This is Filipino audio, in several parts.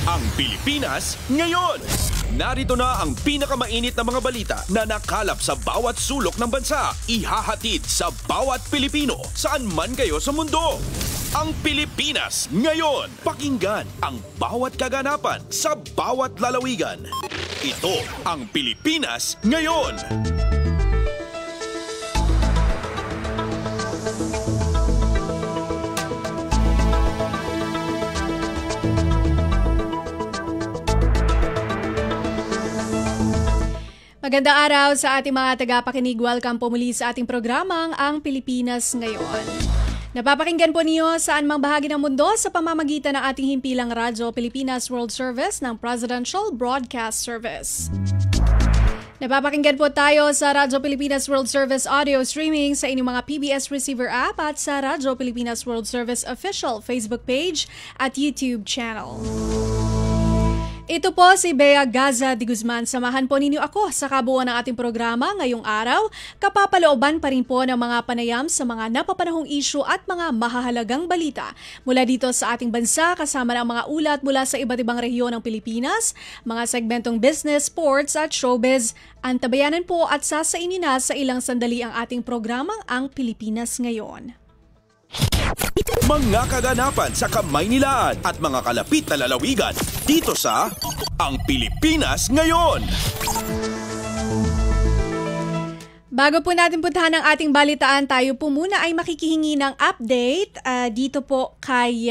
Ang Pilipinas ngayon. Narito na ang pinakamainit na mga balita na nakalap sa bawat sulok ng bansa. Ihahatid sa bawat Pilipino saan man kayo sa mundo. Ang Pilipinas ngayon. Pakinggan ang bawat kaganapan sa bawat lalawigan. Ito ang Pilipinas ngayon. Magandang araw sa ating mga tagapakinig. Welcome po muli sa ating programang Ang Pilipinas Ngayon. Napapakinggan po niyo saan mang bahagi ng mundo sa pamamagitan ng ating himpilang radyo Pilipinas World Service ng Presidential Broadcast Service. Napapakinggan po tayo sa Radyo Pilipinas World Service audio streaming sa inyong mga PBS receiver app at sa Radyo Pilipinas World Service official Facebook page at YouTube channel. Ito po si Bea Gaza de Guzman. Samahan po ninyo ako sa kabuuan ng ating programa ngayong araw. Kapapalooban pa rin po ng mga panayam sa mga napapanahong issue at mga mahahalagang balita mula dito sa ating bansa kasama ng mga ulat mula sa iba't ibang rehiyon ng Pilipinas, mga segmentong business, sports at showbiz. Antabayanan po at sasainin na sa ilang sandali ang ating programang Ang Pilipinas Ngayon. Mga kaganapan sa Kamaynilaan at mga kalapit na lalawigan dito sa Ang Pilipinas Ngayon. Bago po natin puntahan ang ating balitaan, tayo po muna ay makikihingi ng update dito po kay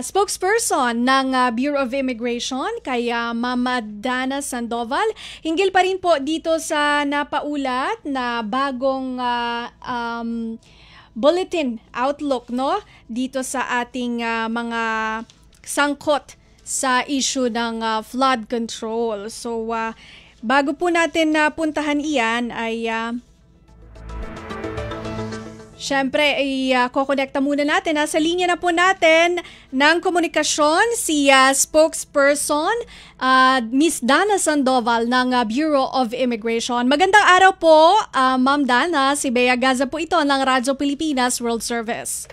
spokesperson ng Bureau of Immigration, kay Mama Dana Sandoval. Hinggil pa rin po dito sa napaulat na bagong bulletin outlook dito sa ating mga sangkot sa issue ng flood control. So bago po natin puntahan iyan ay syempre kokonekta muna natin. Nasa linya na po natin ng komunikasyon si spokesperson Miss Dana Sandoval ng Bureau of Immigration. Magandang araw po, Ma'am Dana. Si Bea Gaza po ito ng Radyo Pilipinas World Service.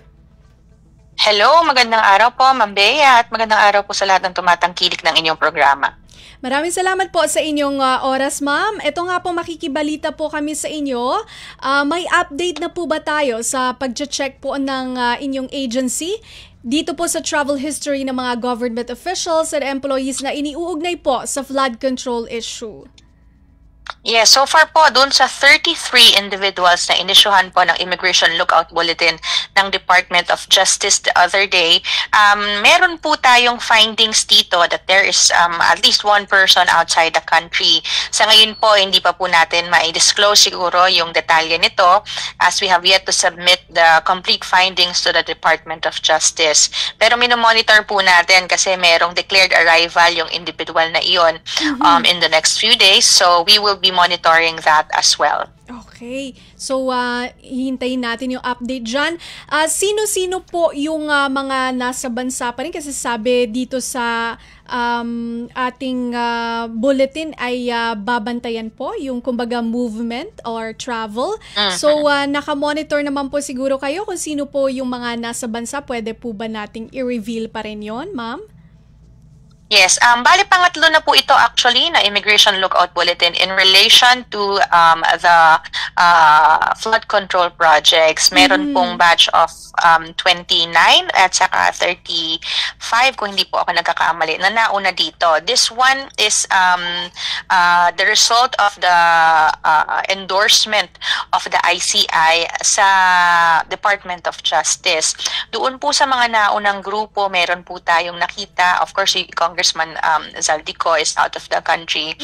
Hello, magandang araw po, Ma'am Bea, at magandang araw po sa lahat ng tumatangkilik ng inyong programa. Maraming salamat po sa inyong oras, ma'am. Ito nga po, makikibalita po kami sa inyo. May update na po ba tayo sa pag-check po ng inyong agency dito po sa travel history ng mga government officials and employees na iniuugnay po sa flood control issue? Yes, so far po, dun sa 33 individuals na inisyuhan po ng Immigration Lookout Bulletin ng Department of Justice the other day, meron po tayong findings dito that there is at least one person outside the country. Sa ngayon po, hindi pa po natin ma-disclose siguro yung detalye nito as we have yet to submit the complete findings to the Department of Justice. Pero minomonitor po natin kasi merong declared arrival yung individual na iyon in the next few days. So we will be monitoring that as well. Okay. So, hihintayin natin yung update dyan. Sino-sino po yung mga nasa bansa pa rin? Kasi sabi dito sa ating bulletin ay babantayan po yung kumbaga movement or travel. So, nakamonitor naman po siguro kayo kung sino po yung mga nasa bansa. Pwede po ba nating i-reveal pa rin yon, ma'am? Yes, bali pangatlo na po ito actually na Immigration Lookout Bulletin in relation to the flood control projects. Meron pong batch of 29 at saka 35 kung hindi po ako nagkakamali na nauna dito. This one is the result of the endorsement of the ICI sa Department of Justice. Doon po sa mga naunang grupo, meron po tayong nakita, of course, si Congressman Zaldico is out of the country.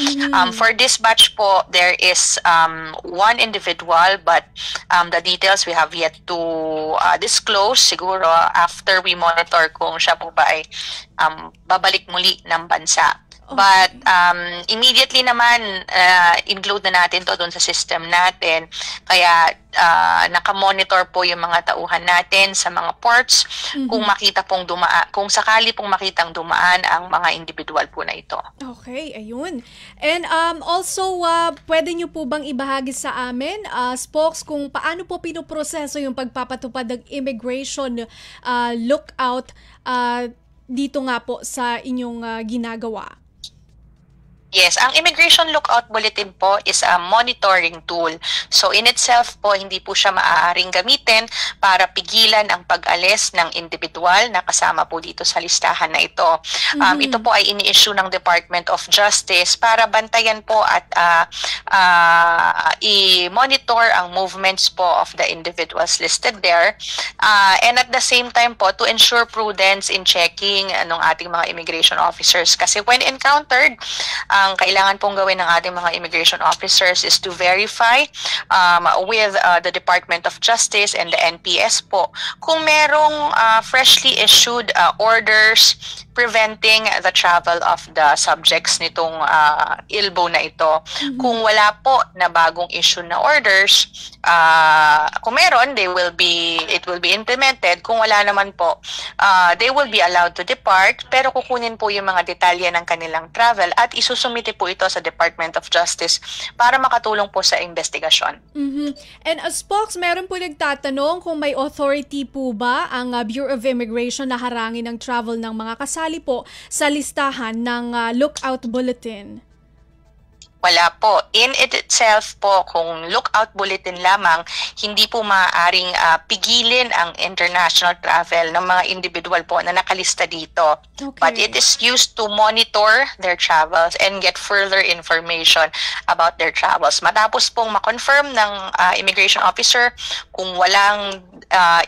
For this batch po, there is one individual, but the details we have yet to disclose siguro after we monitor kung siya po ba ay babalik muli ng bansa. But immediately naman, include na natin to doon sa system natin. Kaya nakamonitor po yung mga tauhan natin sa mga ports kung makita pong dumaan, kung sakali pong makitang dumaan ang mga individual po na ito. Okay, ayun. And also, pwede nyo po bang ibahagi sa amin, spokes, kung paano po pinoproseso yung pagpapatupad ng immigration lookout dito nga po sa inyong ginagawa? Yes, ang Immigration Lookout Bulletin po is a monitoring tool. So in itself po, hindi po siya maaaring gamitin para pigilan ang pag-alis ng individual na kasama po dito sa listahan na ito. Ito po ay ini-issue ng Department of Justice para bantayan po at i-monitor ang movements po of the individuals listed there. And at the same time po, to ensure prudence in checking ng ating mga immigration officers. Kasi when encountered, ang kailangan pong gawin ng ating mga immigration officers is to verify with the Department of Justice and the NPS po kung merong freshly issued orders preventing the travel of the subjects nitong ILBO na ito. Kung wala po na bagong issue na orders, kung meron, it will be implemented. Kung wala naman po, they will be allowed to depart, pero kukunin po yung mga detalye ng kanilang travel at isusumite po ito sa Department of Justice para makatulong po sa investigasyon. And as Spox, meron po nagtatanong kung may authority po ba ang Bureau of Immigration na harangin ang travel ng mga kasali po sa listahan ng lookout bulletin? Wala po. In itself po, kung lookout bulletin lamang, hindi po maaaring pigilin ang international travel ng mga individual po na nakalista dito. Okay. But it is used to monitor their travels and get further information about their travels. Matapos pong ma-confirm ng immigration officer kung walang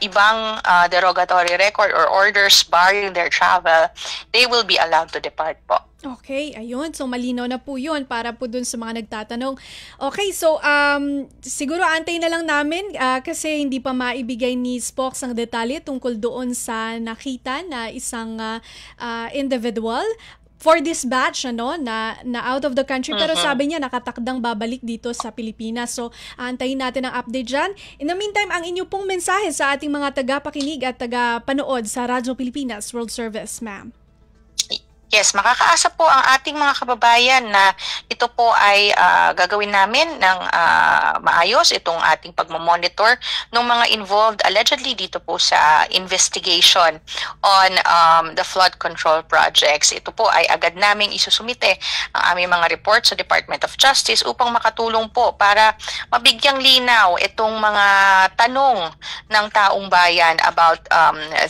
ibang derogatory record or orders barring their travel, they will be allowed to depart po. Okay, ayun. So, malinaw na po yun para po dun sa mga nagtatanong. Okay, so, siguro antay na lang namin kasi hindi pa maibigay ni Spox ang detalye tungkol doon sa nakita na isang individual for this batch na out of the country, pero sabi niya nakatakdang babalik dito sa Pilipinas. So, antayin natin ang update dyan. In the meantime, ang inyo pong mensahe sa ating mga tagapakinig at tagapanood sa Radyo Pilipinas World Service, ma'am. Yes, makakaasa po ang ating mga kababayan na ito po ay gagawin namin ng maayos itong ating pagmamonitor ng mga involved allegedly dito po sa investigation on the flood control projects. Ito po ay agad naming isusumite ang aming mga report sa Department of Justice upang makatulong po para mabigyang linaw itong mga tanong ng taong bayan about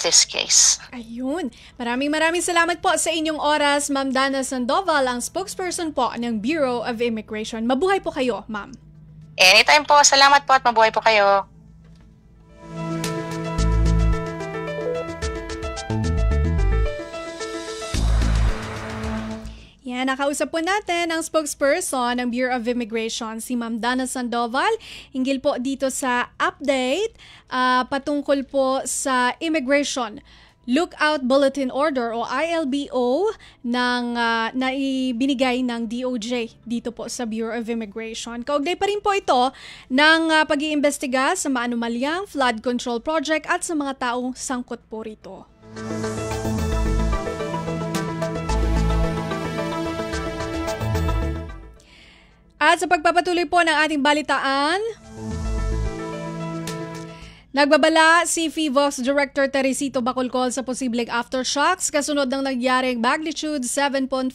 this case. Ayun. Maraming salamat po sa inyong oras, Ma'am Dana Sandoval, ang spokesperson po ng Bureau of Immigration. Mabuhay po kayo, ma'am. Anytime po. Salamat po at mabuhay po kayo. Yan, nakausap po natin ang spokesperson ng Bureau of Immigration, si Ma'am Dana Sandoval. Hinggil po dito sa update patungkol po sa Immigration Lookout Bulletin Order o ILBO na ibinigay ng DOJ dito po sa Bureau of Immigration. Kaugnay pa rin po ito ng pag-iimbestiga sa maanumalyang flood control project at sa mga taong sangkot po rito. At sa pagpapatuloy po ng ating balitaan, nagbabala si FIVOX Director Teresito Bacolcol sa posibleng aftershocks kasunod ng nangyaring magnitude 7.5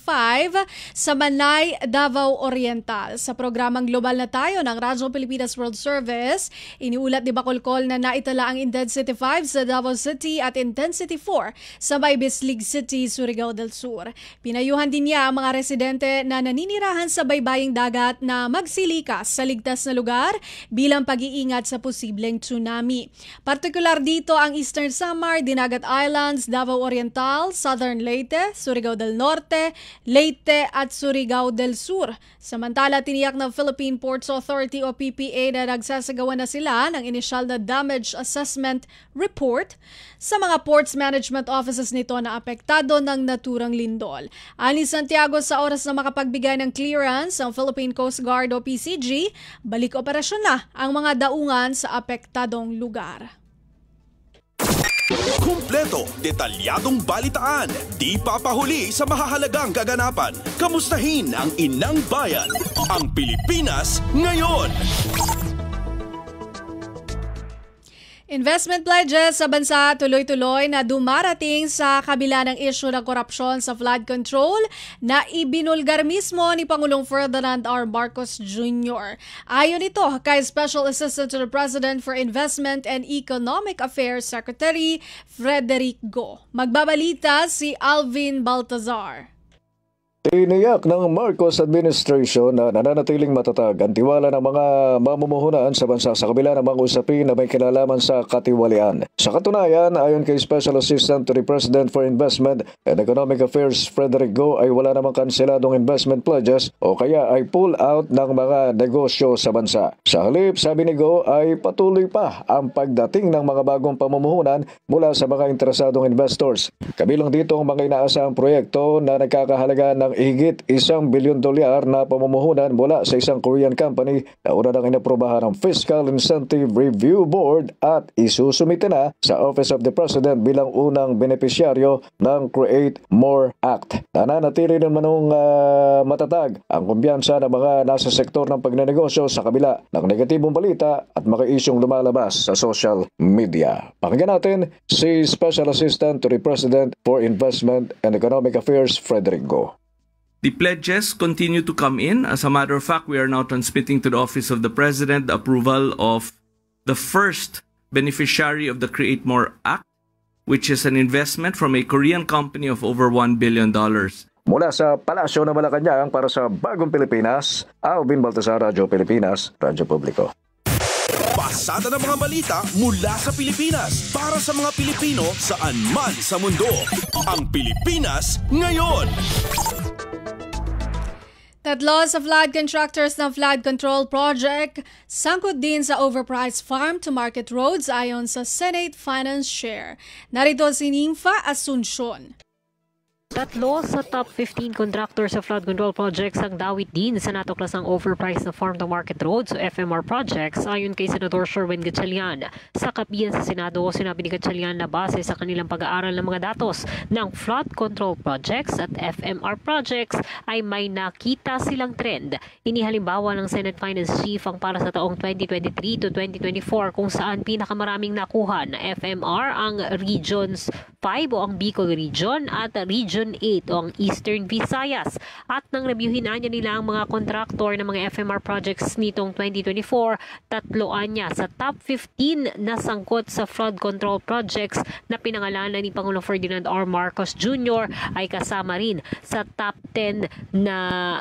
sa Manay, Davao Oriental. Sa programang Global na Tayo ng Radyo Pilipinas World Service, iniulat ni Bacolcol na naitala ang Intensity 5 sa Davao City at Intensity 4 sa Maybislig City, Surigao del Sur. Pinayuhan din niya ang mga residente na naninirahan sa baybaying dagat na magsilikas sa ligtas na lugar bilang pag-iingat sa posibleng tsunami. Partikular dito ang Eastern Samar, Dinagat Islands, Davao Oriental, Southern Leyte, Surigao del Norte, Leyte at Surigao del Sur. Samantala, tiniyak ng Philippine Ports Authority o PPA na nagsasagawa na sila ng initial na damage assessment report sa mga ports management offices nito na apektado ng naturang lindol. Ani Santiago, sa oras na makapagbigay ng clearance ang Philippine Coast Guard o PCG, balik operasyon na ang mga daungan sa apektadong lugar. Kumpleto, detalyadong balitaan, di papahuli sa mahahalagang kaganapan. Kamustahin ang inang bayan, ang Pilipinas ngayon. Investment pledges sa bansa tuloy-tuloy na dumarating sa kabila ng issue ng korupsyon sa flood control na ibinulgar mismo ni Pangulong Ferdinand R. Marcos Jr. Ayon ito kay Special Assistant to the President for Investment and Economic Affairs Secretary Frederick Go. Magbabalita si Alvin Baltazar. Tiniyak ng Marcos administration na nananatiling matatag ang tiwala ng mga mamumuhunan sa bansa sa kabila ng mga usapin na may kinalaman sa katiwalian. Sa katunayan, ayon kay Special Assistant to the President for Investment and Economic Affairs Frederick Go ay wala namang kanseladong investment pledges o kaya ay pull out ng mga negosyo sa bansa. Sa halip, sabi ni Go ay patuloy pa ang pagdating ng mga bagong pamumuhunan mula sa mga interesadong investors. Kabilang dito ang mga inaasahang proyekto na nagkakahalaga ng higit $1 billion na pamumuhunan mula sa isang Korean company na una nang inaprobahan ng Fiscal Incentive Review Board at isusumite na sa Office of the President bilang unang benepisyaryo ng Create More Act. Nananatili naman matatag ang kumpiyansa ng mga nasa sektor ng pagnenegosyo sa kabila ng negatibong balita at mga isyong lumalabas sa social media. Pakinggan natin si Special Assistant to the President for Investment and Economic Affairs Frederick Go. The pledges continue to come in. As a matter of fact, we are now transmitting to the Office of the President the approval of the first beneficiary of the Create More Act, which is an investment from a Korean company of over $1 billion. Mula sa Palasyo ng Malacanang para sa Bagong Pilipinas, Alvin Baltazar, Radyo Pilipinas, Radyo Publiko. Pasada ng mga balita mula sa Pilipinas para sa mga Pilipino saan man sa mundo. Ang Pilipinas ngayon. Tatlo sa flood contractors ng flood control project sangkot din sa overpriced farm-to-market roads ayon sa Senate Finance Chair. Narito si Nympha Asuncion. Tatlo sa top 15 contractors sa flood control projects ang dawit din sa natuklasang overpriced na farm-to-market roads o FMR projects ayon kay Senador Sherwin Gatchalian. Sa kapiyan sa Senado, sinabi ni Gatchalian na base sa kanilang pag-aaral ng mga datos ng flood control projects at FMR projects ay may nakita silang trend. Inihalimbawa ng Senate Finance Chief ang para sa taong 2023 to 2024 kung saan pinakamaraming nakuha na FMR ang Regions 5 o ang Bicol Region at Region 8 o ang Eastern Visayas. At nang reviewin niya nila ang mga kontraktor ng mga FMR projects nitong 2024, tatloan niya sa top 15 na sangkot sa flood control projects na pinangalanan ni Pangulong Ferdinand R. Marcos Jr. ay kasama rin sa top 10 na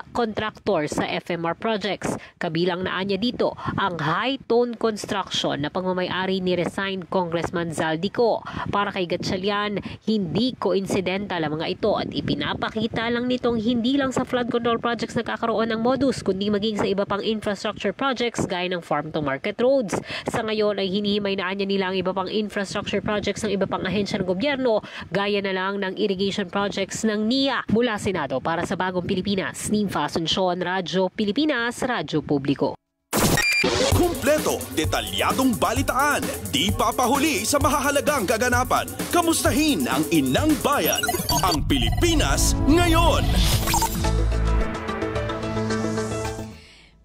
kontraktor sa FMR projects. Kabilang na niya dito ang High Tone Construction na pagmamayari ni resigned Congressman Zaldico. Para kay Gatchalian, hindi coincidental ang mga ito at ipinapakita lang nitong hindi lang sa flood control projects nagkakaroon ng modus kundi maging sa iba pang infrastructure projects gaya ng farm-to-market roads. Sa ngayon ay hinihimay na niya nila ang iba pang infrastructure projects ng iba pang ahensya ng gobyerno gaya na lang ng irrigation projects ng NIA. Mula Senado para sa Bagong Pilipinas, Nympha Asuncion, Radyo Pilipinas, Radyo Publiko. Kumpleto, detalyadong balitaan, di papahuli sa mahahalagang kaganapan. Kamustahin ang inang bayan, ang Pilipinas ngayon.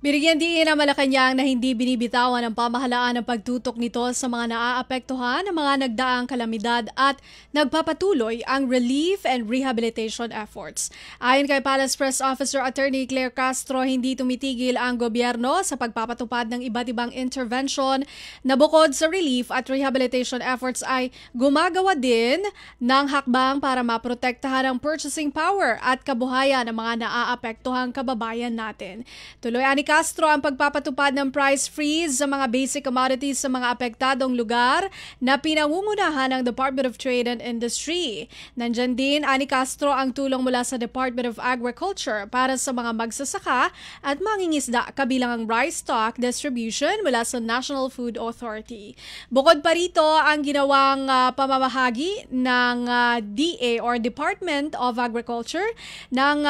Binigyan diin ang Malacanang na hindi binibitawan ng pamahalaan ang pagtutok nito sa mga naaapektuhan ng mga nagdaang kalamidad at nagpapatuloy ang relief and rehabilitation efforts. Ayon kay Palace Press Officer Attorney Claire Castro, hindi tumitigil ang gobyerno sa pagpapatupad ng iba't ibang intervention na bukod sa relief at rehabilitation efforts ay gumagawa din ng hakbang para maprotektahan ang purchasing power at kabuhayan ng mga naaapektuhang kababayan natin. Tuloy ani Castro ang pagpapatupad ng price freeze sa mga basic commodities sa mga apektadong lugar na pinangungunahan ng Department of Trade and Industry. Nandyan din, ani Castro, ang tulong mula sa Department of Agriculture para sa mga magsasaka at mangingisda kabilang ang rice stock distribution mula sa National Food Authority. Bukod pa rito, ang ginawang pamamahagi ng DA or Department of Agriculture ng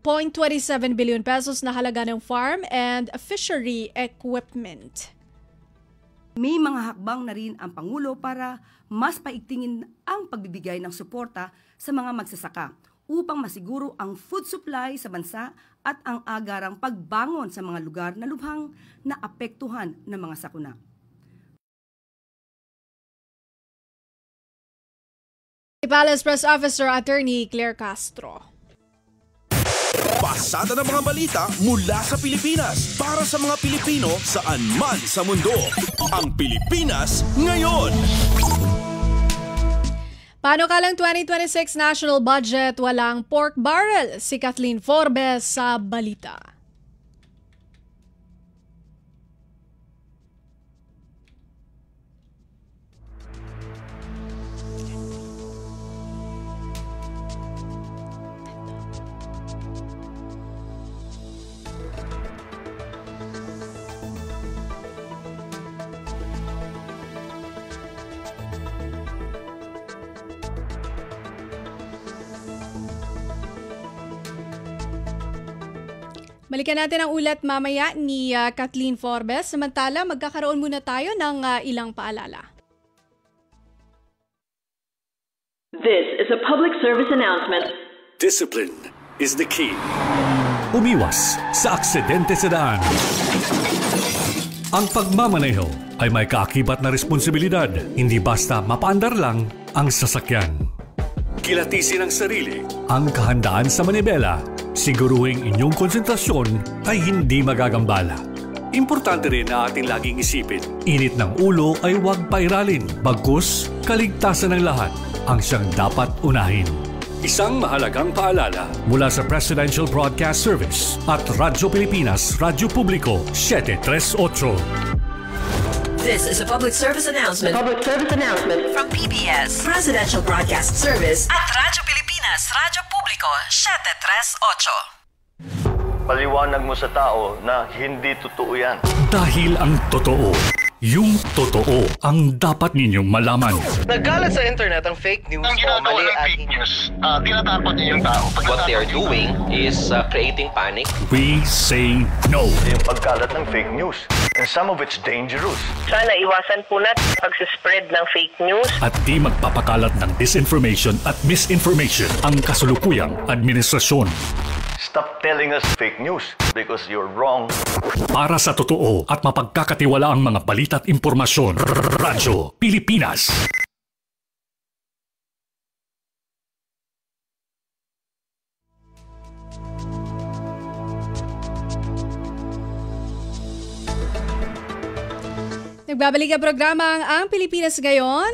1.27 billion pesos na halaga ng farm and fishery equipment. May mga hakbang na rin ang Pangulo para mas paigtingin ang pagbibigay ng suporta sa mga magsasaka upang masiguro ang food supply sa bansa at ang agarang pagbangon sa mga lugar na lubhang naapektuhan ng mga sakuna. Palace Press Officer Attorney Claire Castro. Pasada ng mga balita mula sa Pilipinas para sa mga Pilipino saan man sa mundo. Ang Pilipinas Ngayon. Panukalang 2026 national budget, walang pork barrel. Si Kathleen Forbes sa balita. Balikan natin ang ulat mamaya ni Kathleen Forbes. Samantala, magkakaroon muna tayo ng ilang paalala. This is a public service announcement. Discipline is the key. Umiwas sa aksidente sa daan. Ang pagmamaneho ay may kaakibat na responsibilidad, hindi basta mapaandar lang ang sasakyan. Kilatisin ang sarili, ang kahandaan sa manibela, siguruhing inyong konsentrasyon ay hindi magagambala. Importante rin na ating laging isipin, init ng ulo ay huwag pairalin, bagkus kaligtasan ng lahat ang siyang dapat unahin. Isang mahalagang paalala mula sa Presidential Broadcast Service at Radyo Pilipinas, Radyo Publiko 738. This is a public service announcement. Public service announcement from PBS, Presidential Broadcast Service at Radyo Pilipinas, Radyo Publiko 738. Paliwanag mo sa tao na hindi totoo yan. Dahil ang totoo, yung totoo ang dapat ninyong malaman. Nagkalat sa internet ang fake news Ang ginagawa ng fake news, tinatapon niyo yung tao. What they are doing is creating panic. We say no. Yung pagkalat ng fake news. And some of it's dangerous. Sana iwasan po natin pag-spread ng fake news. At di magpapakalat ng disinformation at misinformation ang kasulukuyang administrasyon. Stop telling us fake news because you're wrong. Para sa totoo at mapagkakatiwalaang mga balita at impormasyon, Radyo Pilipinas. Nagbabalik ang programang Ang Pilipinas Ngayon.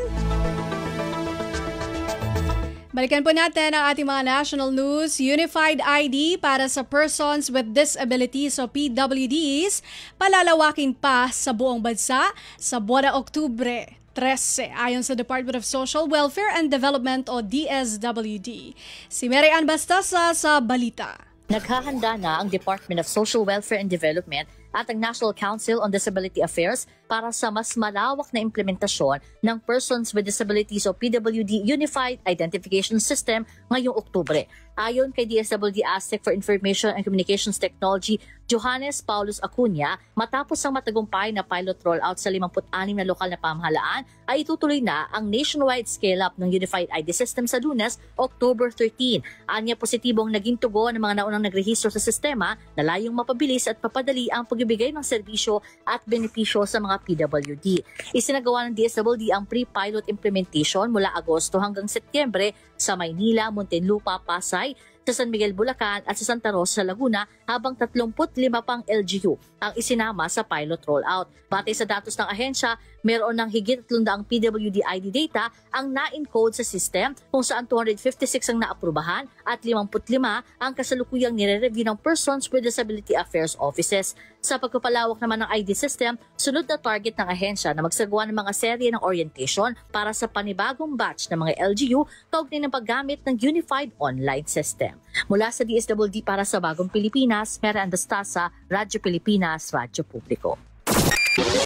Balikan po natin ang ating mga national news. Unified ID para sa persons with disabilities o PWDs palalawakin pa sa buong bansa sa buwan ng Oktubre 13 ayon sa Department of Social Welfare and Development o DSWD. Si Mary Ann Bastasa sa balita. Naghahanda na ang Department of Social Welfare and Development at ang National Council on Disability Affairs para sa mas malawak na implementasyon ng Persons with Disabilities o PWD Unified Identification System ngayong Oktubre. Ayon kay DSWD Aztec for Information and Communications Technology, Johannes Paulus Acuña, matapos ang matagumpay na pilot rollout sa 56 na lokal na pamahalaan, ay itutuloy na ang nationwide scale-up ng Unified ID System sa Lunes, October 13. Anya positibong naging tugon ng mga naunang nagrehistro sa sistema na layong mapabilis at papadali ang pagbibigay ng serbisyo at benepisyo sa mga PWD. Isinagawa ng DSWD ang pre-pilot implementation mula Agosto hanggang Setyembre sa Maynila, Muntinlupa, Pasay, sa San Miguel, Bulacan at sa Santa Rosa, Laguna, habang 35 pang LGU ang isinama sa pilot rollout. Batay sa datos ng ahensya, meron ng higit 300 PWD ID data ang na-encode sa system kung saan 256 ang naaprubahan at 55 ang kasalukuyang nire-review ng Persons with Disability Affairs Offices. Sa pagpapalawak naman ng ID system, sunod na target ng ahensya na magsagawa ng mga serye ng orientation para sa panibagong batch ng mga LGU kaugnay ng paggamit ng Unified Online System. Mula sa DSWD para sa Bagong Pilipinas, Mary Ann Bastasa, Radyo Pilipinas, Radyo Publiko.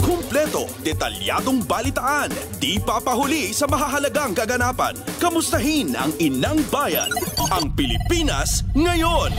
Kumpleto, detalyadong balitaan, di papahuli sa mahahalagang kaganapan. Kamustahin ang inang bayan, ang Pilipinas Ngayon.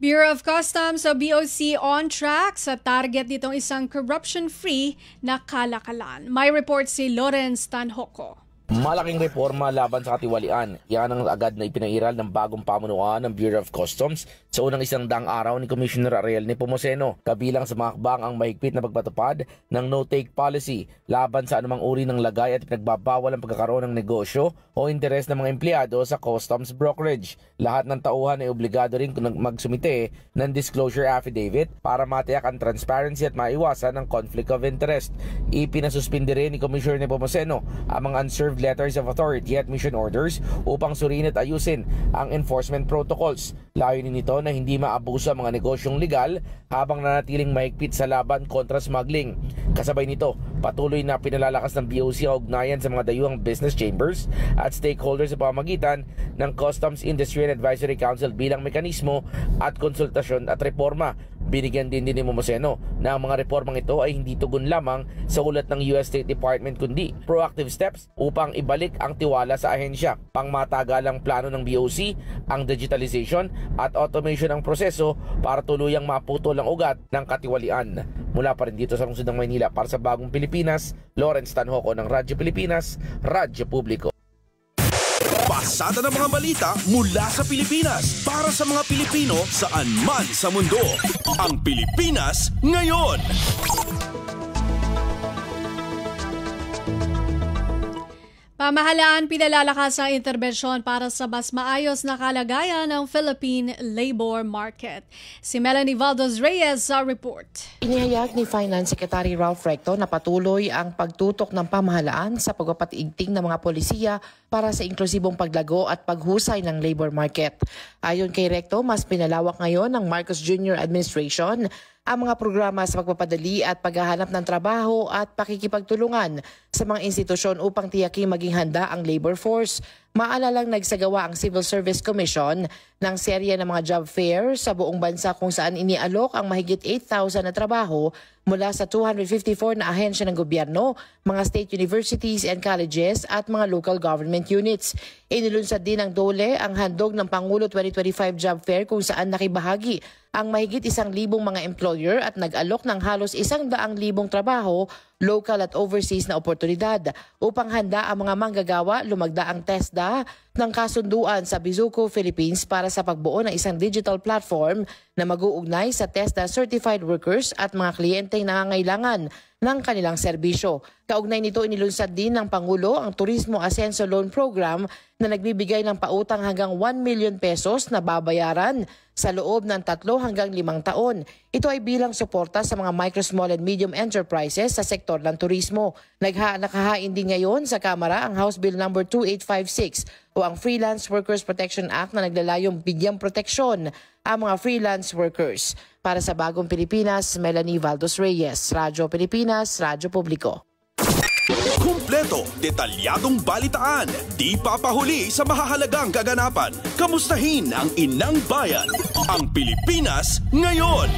Bureau of Customs o BOC on track sa target nitong isang corruption-free na kalakalan. May report si Lawrence Tanhoco. Malaking reforma laban sa katiwalian. Yan ang agad na ipinairal ng bagong pamunuan ng Bureau of Customs sa unang 100 araw ni Commissioner Ariel Nepomuceno. Kabilang sa mga hakbang ang mahigpit na pagpatupad ng no-take policy laban sa anumang uri ng lagay at pinagbabawal ang pagkakaroon ng negosyo o interes ng mga empleyado sa customs brokerage. Lahat ng tauhan ay obligado rin magsumite ng disclosure affidavit para matiyak ang transparency at maiwasan ang conflict of interest. Ipinasuspindi rin ni Commissioner Nepomuceno ang mga unserved letters of authority at mission orders upang suriin at ayusin ang enforcement protocols. Layunin nito na hindi maabuso ang mga negosyong legal habang nanatiling mahigpit sa laban kontra smuggling. Kasabay nito, patuloy na pinalalakas ng BOC ang ugnayan sa mga dayuhang business chambers at stakeholders sa pamamagitan ng Customs Industry and Advisory Council bilang mekanismo at konsultasyon at reforma. Binigyan din ni Nepomuceno na ang mga reformang ito ay hindi tugon lamang sa ulat ng US State Department kundi proactive steps upang ibalik ang tiwala sa ahensya. Pangmatagalang plano ng BOC ang digitalization at automation ng proseso para tuluyang maputol ang ugat ng katiwalian. Mula pa rin dito sa lungsod ng Maynila para sa Bagong Pilipinas, Lawrence Tanhoco ng Radyo Pilipinas, Radyo Publiko. Pasada ng mga balita mula sa Pilipinas para sa mga Pilipino saan man sa mundo. Ang Pilipinas Ngayon. Pamahalaan pinalalakas ang interbensyon para sa mas maayos na kalagayan ng Philippine labor market. Si Melanie Valdos Reyes sa report. Inihayag ni Finance Secretary Ralph Recto na patuloy ang pagtutok ng pamahalaan sa pagpapatiigting ng mga polisiya para sa inklusibong paglago at paghusay ng labor market. Ayon kay Recto, mas pinalawak ngayon ng Marcos Jr. Administration ang mga programa sa pagpapadali at paghahanap ng trabaho at pakikipagtulungan sa mga institusyon upang tiyaking maging handa ang labor force. Maalalang nagsagawa ang Civil Service Commission ng serye ng mga job fair sa buong bansa kung saan inialok ang mahigit 8,000 na trabaho mula sa 254 na ahensya ng gobyerno, mga state universities and colleges at mga local government units. Inilunsad din ng DOLE ang handog ng Pangulo 2025 Job Fair kung saan nakibahagi ang mahigit 1,000 mga employer at nag-alok ng halos 100,000 trabaho, local at overseas na oportunidad. Upang handa ang mga manggagawa, lumagda ang TESDA ng kasunduan sa Bizuco, Philippines para sa pagbuo ng isang digital platform na mag-uugnay sa TESDA certified workers at mga kliyenteng nangangailangan ng kanilang serbisyo. Kaugnay nito, inilunsad din ng Pangulo ang Turismo Ascenso Loan Program na nagbibigay ng pautang hanggang 1 million pesos na babayaran sa loob ng 3 hanggang 5 taon. Ito ay bilang suporta sa mga micro, small and medium enterprises sa sektor ng turismo. Nakahain din ngayon sa Kamara ang House Bill No. 2856 o ang Freelance Workers Protection Act na naglalayong bigyang proteksyon ang mga freelance workers. Para sa Bagong Pilipinas, Melanie Valdos Reyes, Radyo Pilipinas, Radyo Publiko. Kumpleto, detalyadong balitaan, di papahuli sa mahahalagang kaganapan. Kamustahin ang inang bayan, ang Pilipinas Ngayon.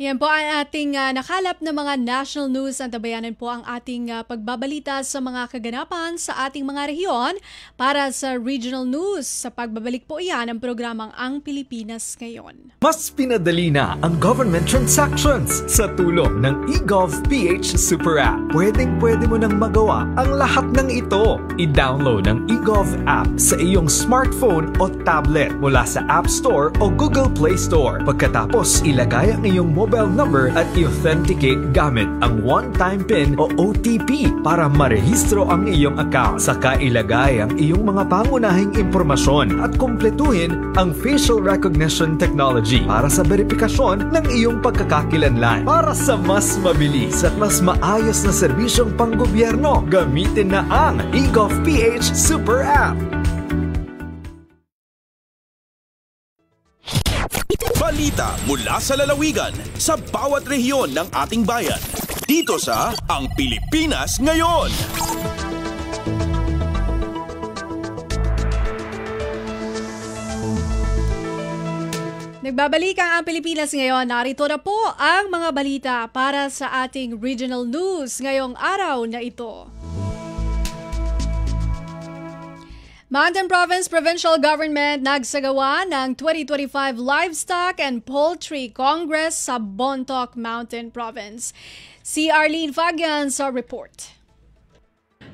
Yan po ang ating nakalap na mga national news. Antabayanan po ang ating pagbabalita sa mga kaganapan sa ating mga rehiyon. Para sa regional news, sa pagbabalik po iyan ang programang Ang Pilipinas Ngayon. Mas pinadali na ang government transactions sa tulong ng eGov.ph Super App. Pwedeng-pwede mo nang magawa ang lahat ng ito. I-download ang eGov app sa iyong smartphone o tablet mula sa App Store o Google Play Store. Pagkatapos, ilagay ang iyong mobile number at i-authenticate gamit ang one-time PIN o OTP para marehistro ang iyong account. Saka ilagay ang iyong mga pangunahing impormasyon at kumpletuhin ang facial recognition technology para sa verifikasyon ng iyong pagkakakilanlan. Para sa mas mabilis at mas maayos na serbisyong panggobyerno, gamitin na ang eGov.ph Super App. Balita mula sa lalawigan sa bawat rehiyon ng ating bayan. Dito sa Ang Pilipinas Ngayon. Nagbabalik ang Pilipinas Ngayon. Narito na po ang mga balita para sa ating regional news ngayong araw na ito. Mountain Province Provincial Government nagsagawa ng 2025 Livestock and Poultry Congress sa Bontoc Mountain Province. Si Arlene Fagian sa report.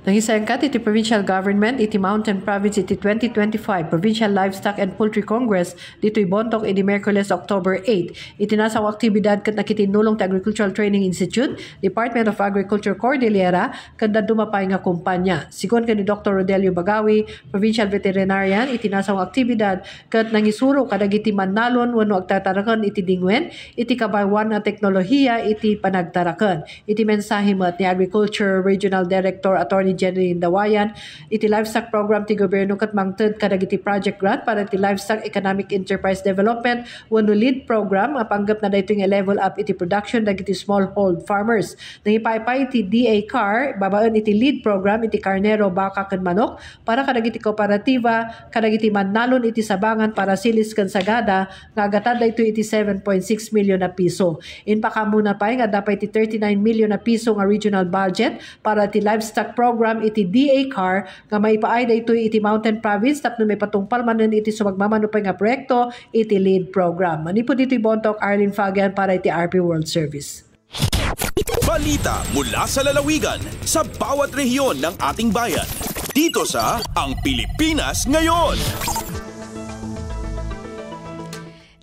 Nangisangkat iti provincial government iti Mountain Province iti 2025 Provincial Livestock and Poultry Congress dito'y bontok iti Miyerkules October 8. Itinasaw aktibidad kat nakitinulong ti Agricultural Training Institute, Department of Agriculture Cordillera, kanda dumapay nga kumpanya. Sigon ka ni Dr. Rodelio Bagawi, Provincial Veterinarian, itinasaw aktibidad kat nangisuro kadag iti Manalon wano agtatarakan iti dingwen, iti kabaywan na teknolohiya iti panagtarakan. Iti mensahe mo ni Agriculture Regional Director Attorney General Dawayan, iti livestock program ti gobyerno kat mangted kadag iti project grant para iti livestock economic enterprise development wano lead program mapanggap na daytoy nga level up iti production dagiti smallhold farmers. Nangipaypay iti DA CAR babaen iti lead program iti karnero, baka ken manok para kadag iti kooperatiba kadag iti Manalon iti sabangan para silis ken sagada nga agatan daytoy iti 7.6 million na piso. Inpakamuna pay nga dapat iti 39 million na piso nga regional budget para iti livestock program iti DA CAR nga maipaay daytoy iti Mountain Province tapno may patungpal manen iti sumagmamanupay nga proyekto iti lead program. Manipod iti bontok Arlene Fagan para iti RP World Service. Balita mula sa lalawigan sa bawat rehiyon ng ating bayan. Dito sa Ang Pilipinas Ngayon.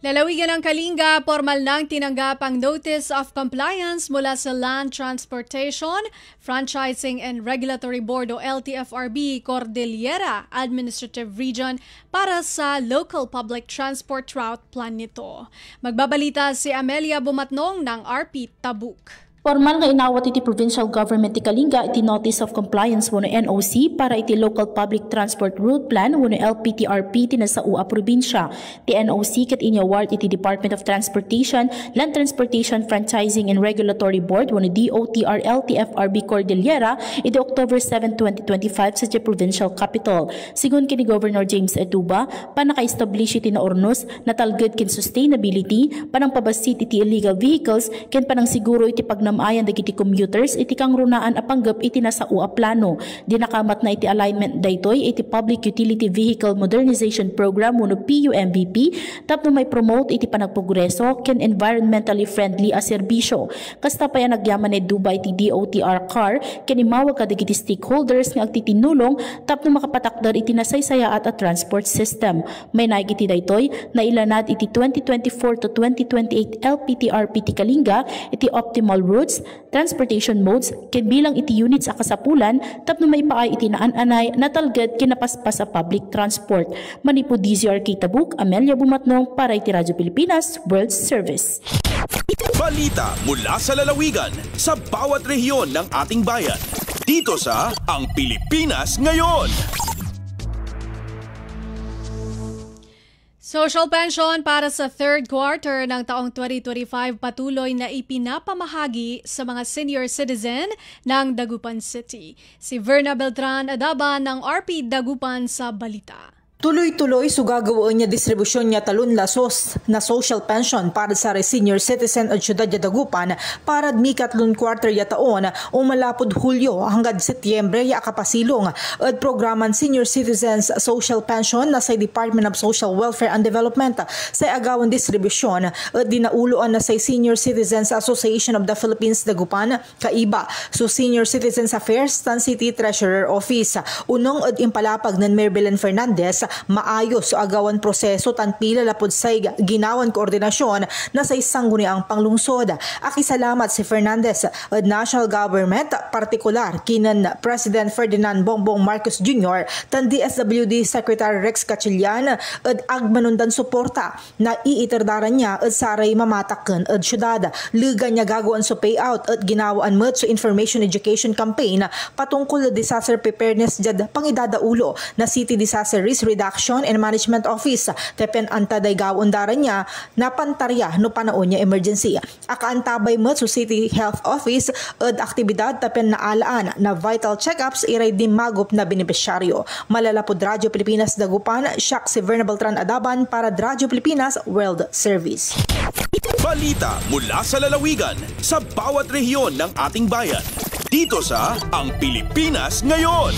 Lalawigan ng Kalinga, formal nang tinanggap ang Notice of Compliance mula sa Land Transportation, Franchising and Regulatory Board o LTFRB Cordillera Administrative Region para sa Local Public Transport Route Plan nito. Magbabalita si Amelia Bumatnong ng RP Tabuk. Formal nga inawat iti provincial government ti Kalinga iti Notice of Compliance wano NOC para iti Local Public Transport Route Plan wano LPTRP ti nasa UA probinsya. Ti NOC ket inyaward iti Department of Transportation, Land Transportation, Franchising and Regulatory Board wano DOTR LTFRB Cordillera iti October 7, 2025 sa ti provincial capital. Sigun kini Governor James Etuba, panaka-establish iti naornos na talged ken sustainability, panang pabasit iti illegal vehicles ken panang siguro iti ayan dagiti commuters iti kang runaan apanggap iti nasa UA plano. Dinakamat na iti alignment daytoy iti Public Utility Vehicle Modernization Program wano PUMVP tapno may promote iti panagprogreso ken environmentally friendly a serbisyo. Kasta pa yan nagyaman ni Dubai iti DOTR CAR ken imawag kadagiti stakeholders nga agtitinulong tapno makapatakder iti nasaysayaat a transport system. May naig iti daytoy na ilanad iti 2024 to 2028 LPTRP ti Kalinga iti optimal route transportation modes ken bilang iti units a kasapulan tapno maipaay iti naan-anay na talged kinapaspas sa public transport. Manipod DZRK Tabuk, Amelia Bumatnong para iti Radyo Pilipinas World Service. Balita mula sa lalawigan sa bawat rehiyon ng ating bayan. Dito sa Ang Pilipinas Ngayon. Social pension para sa third quarter ng taong 2025 patuloy na ipinapamahagi sa mga senior citizen ng Dagupan City. Si Verna Beltran Adaban ng RP Dagupan sa balita. Tuloy-tuloy sugagawaan niya distribusyon niya talon lasos na social pension para sa senior citizen at syudad ya Dagupan para mikatlon quarter ya taon o malapod Hulyo hanggang Setyembre ya kapasilong at programan senior citizens social pension na sa Department of Social Welfare and Development sa agawan distribusyon at dinauloan na sa Senior Citizens Association of the Philippines Dagupan kaiba so Senior Citizens Affairs Tan City Treasurer Office unong at impalapag ng Mayor Belen Fernandez maayos so agawan proseso tan pila lapod say ginawan koordinasyon na sa isang guniang panglungsod. Akisalamat si Fernandez at national government partikular kinan President Ferdinand Bongbong Marcos Jr. tan DSWD Secretary Rex Gatchalian at agmanundan suporta na iiterdaran niya at saray mamataken at syudad. Liga niya gagawin so payout at ginawaan mo so information education campaign patungkol disaster preparedness jad pangidadaulo na City Disaster Risk Reduction and Management Office tepen antaday gaundaran niya na pantarya no panaon niya emergency. Akaantabay mo sa City Health Office at aktibidad tepen na alaan na vital checkups iray di magup na benepisyaryo. Malalapod Radyo Pilipinas Dagupan, siyak si Verna Beltran Adaban para Radyo Pilipinas World Service. Balita mula sa lalawigan sa bawat rehiyon ng ating bayan. Dito sa Ang Pilipinas Ngayon.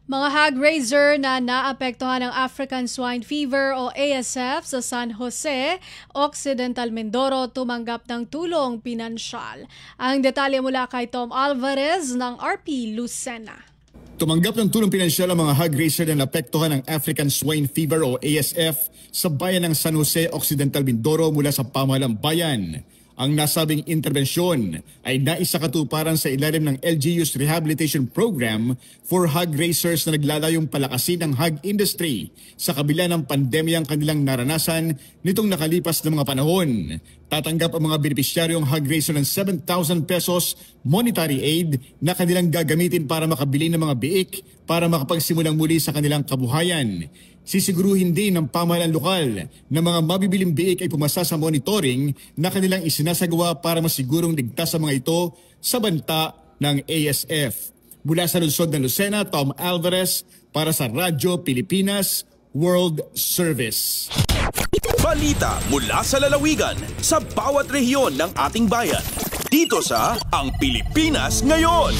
Mga hog raiser na naapektuhan ng African Swine Fever o ASF sa San Jose, Occidental Mindoro tumanggap ng tulong pinansyal. Ang detalye mula kay Tom Alvarez ng RP Lucena. Tumanggap ng tulong pinansyal ang mga hog raiser na naapektuhan ng African Swine Fever o ASF sa bayan ng San Jose, Occidental Mindoro mula sa pamahalang bayan. Ang nasabing interbensyon ay naisakatuparan sa ilalim ng LGU's Rehabilitation Program for hog raisers na naglalayong palakasin ang hog industry sa kabila ng pandemyang kanilang naranasan nitong nakalipas na mga panahon. Tatanggap ang mga benepisyaryong hog raiser ng 7,000 pesos monetary aid na kanilang gagamitin para makabili ng mga biik para makapagsimulang muli sa kanilang kabuhayan. Sisiguruhin din ng pamahalaan lokal na mga mabibiling biik ay pumasa sa monitoring na kanilang isinasagawa para masigurong ligtas sa mga ito sa banta ng ASF. Mula sa lungsod ng Lucena, Tom Alvarez para sa Radyo Pilipinas World Service. Balita mula sa lalawigan sa bawat rehiyon ng ating bayan. Dito sa Ang Pilipinas Ngayon.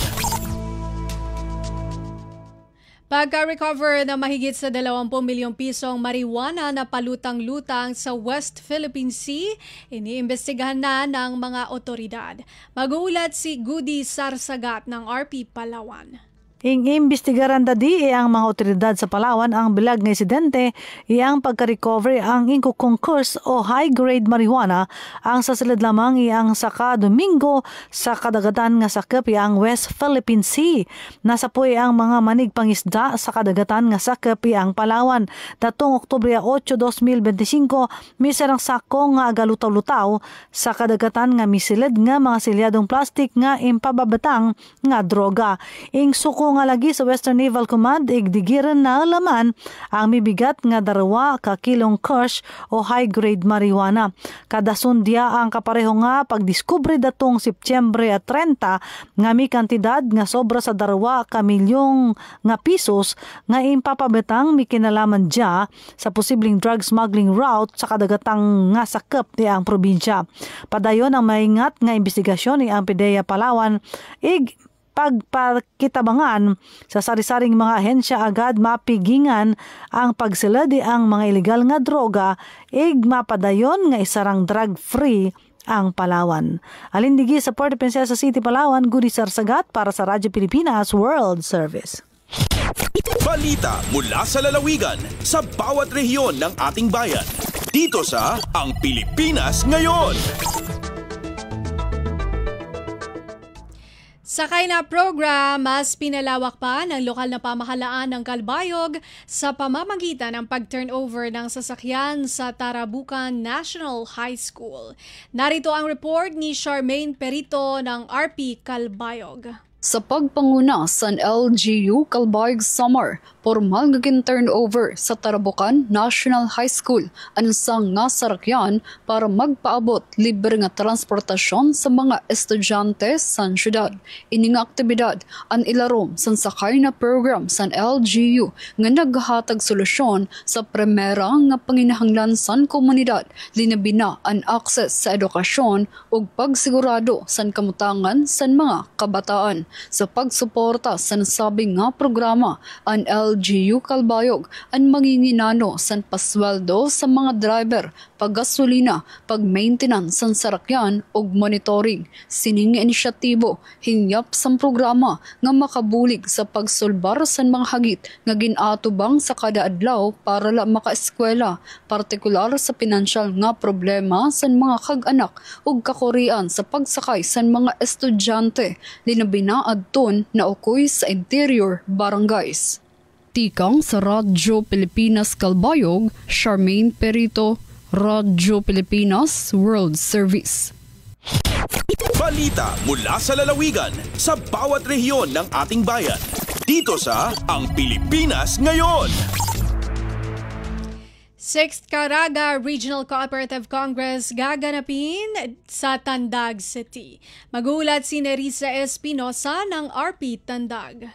Pagka-recover na mahigit sa 20 milyong pisong marijuana na palutang-lutang sa West Philippine Sea, iniimbestigahan na ng mga otoridad. Mag-uulat si Goody Sarsagat ng RP Palawan. Iimbestigaran dadi ang mga otoridad sa Palawan ang bilag ng insidente iyang pagka-recover ang ingkukongkurs o high-grade marijuana ang sasalid lamang iyang saka Domingo sa kadagatan nga sakop iyang West Philippine Sea. Nasa po ang mga manig pangisda sa kadagatan nga sakop iyang Palawan. Datong Oktubre 8, 2025, miserang sako nga agalutaw-lutaw sa kadagatan nga misilid nga mga silyadong plastik nga impababatang nga droga. Ing suko nga lagi sa Western Naval Command igdigiran na laman ang mibigat nga 2 ka kilong kush o high-grade marijuana. Kada sundya ang kapareho nga pagdiskubre datong Setyembre 30 nga may kantidad nga sobra sa 2 ka milyong nga pisos nga impapabetang may kinalaman dya sa posibleng drug smuggling route sa kadagatang nga sakop ni ang probinsya. Padayon ang maingat nga investigasyon ni ang PDEA Palawan pagpakitabangan sa sari-saring mga ahensya agad mapigingan ang pagsiladi ang mga ilegal nga droga mapadayon nga isarang drug-free ang Palawan. Alindigi sa Puerto Princesa City, Palawan, Goody Sarsagat para sa Radyo Pilipinas World Service. Balita mula sa lalawigan sa bawat rehiyon ng ating bayan. Dito sa Ang Pilipinas Ngayon. Sakay na program, mas pinalawak pa ng lokal na pamahalaan ng Calbayog sa pamamagitan ng pag-turnover ng sasakyan sa Tarabucan National High School. Narito ang report ni Charmaine Perito ng RP Calbayog. Sa pagpanguna sa LGU Calbayog Summer, formal nga turnover sa Tarabucan National High School ansang nga sarakyan para magpaabot libre nga transportasyon sa mga estudyante sa syudad. Ini nga aktibidad ang ilarom sa sakay na program sa LGU nga naghatag solusyon sa primera nga panginahanglan sa komunidad, linabina ang access sa edukasyon ug pagsigurado sa kamutangan sa mga kabataan. Sa pagsuporta sa nasabing nga programa, ang LGU Calbayog ang manginginano sa pasweldo sa mga driver, paggasolina, pag-maintenance sa sarakyan ug monitoring. Sining inisyatibo hingyap sa programa nga makabulig sa pagsulbar sa mga hagit nga ginatubang sa kada adlaw para la makaeskwela, partikular sa pinansyal nga problema sa mga kag-anak ug kakorian sa pagsakay sa mga estudyante, linabina adton na ukoy sa interior barangays. Tikang sa Radyo Pilipinas Calbayog, Charmaine Perito, Radyo Pilipinas World Service. Balita mula sa lalawigan sa bawat rehiyon ng ating bayan. Dito sa Ang Pilipinas Ngayon. 6th Caraga Regional Cooperative Congress gaganapin sa Tandag City. Magulat si Nerissa Espinosa ng RP Tandag.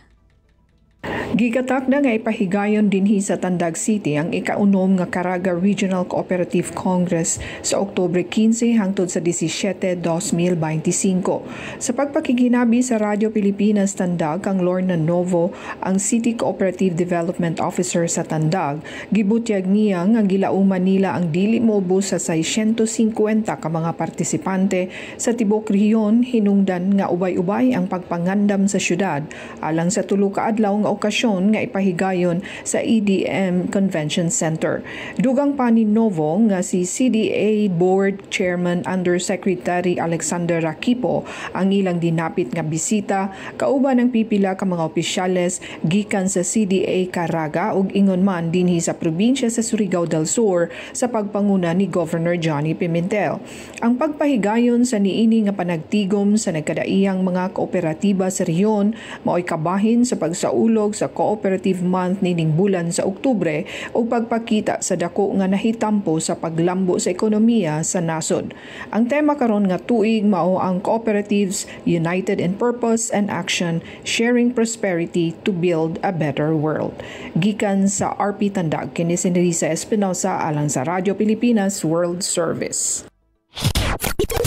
Gigatak na nga ipahigayon dinhi sa Tandag City ang ikaunom nga Caraga Regional Cooperative Congress sa Oktubre 15 hangtod sa 17, 2025. Sa pagpakikinabi sa Radyo Pilipinas Tandag kang Lorna Novo, ang City Cooperative Development Officer sa Tandag, gibutyag niya nga gilauman nila ang dili moubos sa 650 ka mga partisipante sa tibok rehiyon hinungdan nga ubay-ubay ang pagpangandam sa syudad alang sa tulo ka adlaw nga okasyon nga ipahigayon sa EDM Convention Center. Dugang pa ni Novo nga si CDA Board Chairman Undersecretary Alexander Raquipo ang ilang dinapit nga bisita kauban ng pipila ka mga opisyales gikan sa CDA Caraga ug ingon man dinhi sa probinsya sa Surigao del Sur sa pagpanguna ni Governor Johnny Pimentel. Ang pagpahigayon sa niini nga panagtigom sa nagkadaiyang mga kooperatiba sa rehiyon mao'y kabahin sa pagsaulog sa Cooperative Month nining bulan sa Oktubre ug pagpakita sa dako nga nahitampo sa paglambo sa ekonomiya sa nasod. Ang tema karon nga tuig mao ang Cooperatives United in Purpose and Action, Sharing Prosperity to Build a Better World. Gikan sa RP Tandag, kini si Nerissa Espinosa alang sa Radyo Pilipinas World Service.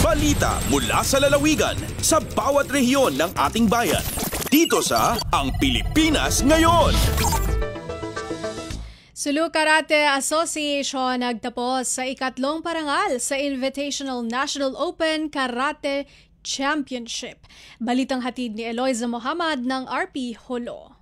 Balita mula sa lalawigan sa bawat rehiyon ng ating bayan. Dito sa Ang Pilipinas Ngayon. Sulu Karate Association nagtapos sa ikatlong parangal sa Invitational National Open Karate Championship. Balitang hatid ni Eloisa Mohamad ng RP Holo.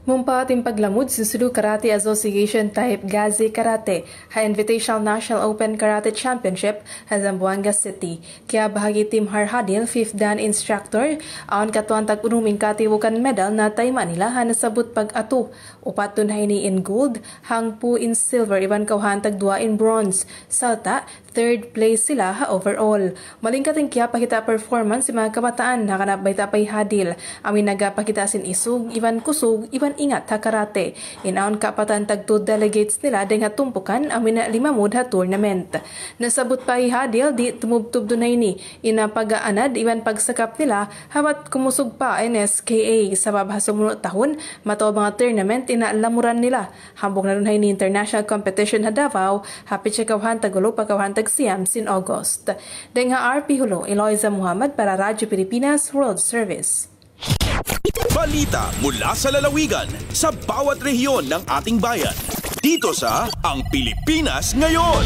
Mumpating paglamud sa Sulu Karate Association Type Gazi Karate ha Invitational National Open Karate Championship ha Zamboanga City. Kaya bahagi Team Harhadil, 5th Dan Instructor, aon katuan tag-unuming katiwukan medal na tay Manila ha nasabot pag-ato. Upat tunay ni in gold, hangpu in silver, iban kauhan tag-2 in bronze. Salta, 3rd place sila ha overall. Malingkating kaya pakita performance si mga kabataan na kanabay tapay hadil. Amin nagapakita sin isug, iban kusug, iban ingat ha karate. Inaon kapatan tag-2 delegates nila deng hatumpukan amin na 5 mood ha tournament. Nasabot pa ihadil di tumubtub dunay ni inapagaanad iban pagsakap nila hawat kumusog pa NSKA sa babhasumunod tahon mataw mga tournament inalamuran nila. Hambog na dunay ni international competition ha Davao hapit siya kawahan tagulo pagkawahan tag-siyam sin August. Deng ha RP Hulo, Eloisa Muhammad para Radyo Pilipinas World Service. Balita mula sa lalawigan sa bawat rehiyon ng ating bayan. Dito sa Ang Pilipinas Ngayon.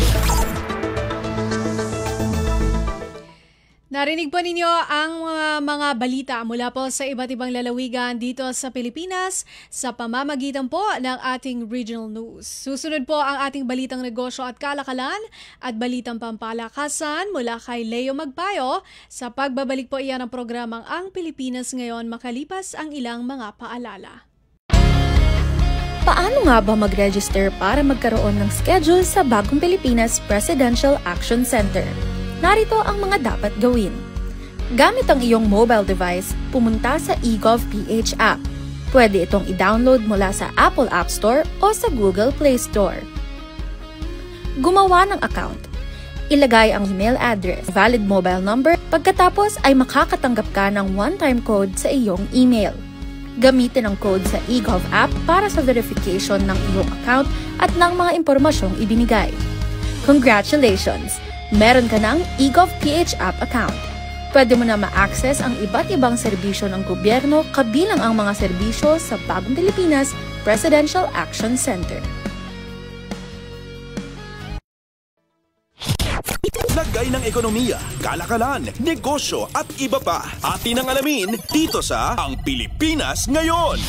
Narinig po ninyo ang mga balita mula po sa iba't ibang lalawigan dito sa Pilipinas sa pamamagitan po ng ating regional news. Susunod po ang ating balitang negosyo at kalakalan at balitang pampalakasan mula kay Leo Magpayo. Sa pagbabalik po iyan ng programang Ang Pilipinas Ngayon makalipas ang ilang mga paalala. Paano nga ba mag-register para magkaroon ng schedule sa Bagong Pilipinas Presidential Action Center? Narito ang mga dapat gawin. Gamit ang iyong mobile device, pumunta sa eGovPH app. Pwede itong i-download mula sa Apple App Store o sa Google Play Store. Gumawa ng account. Ilagay ang email address, valid mobile number, pagkatapos ay makakatanggap ka ng one-time code sa iyong email. Gamitin ang code sa eGov app para sa verification ng iyong account at ng mga impormasyong ibinigay. Congratulations! Meron ka ng eGovPH app account. Pwede mo na ma-access ang iba't ibang serbisyo ng gobyerno kabilang ang mga serbisyo sa Bagong Pilipinas Presidential Action Center. Lagay ng ekonomiya, kalakalan, negosyo at iba pa. Atin ang alamin dito sa Ang Pilipinas Ngayon.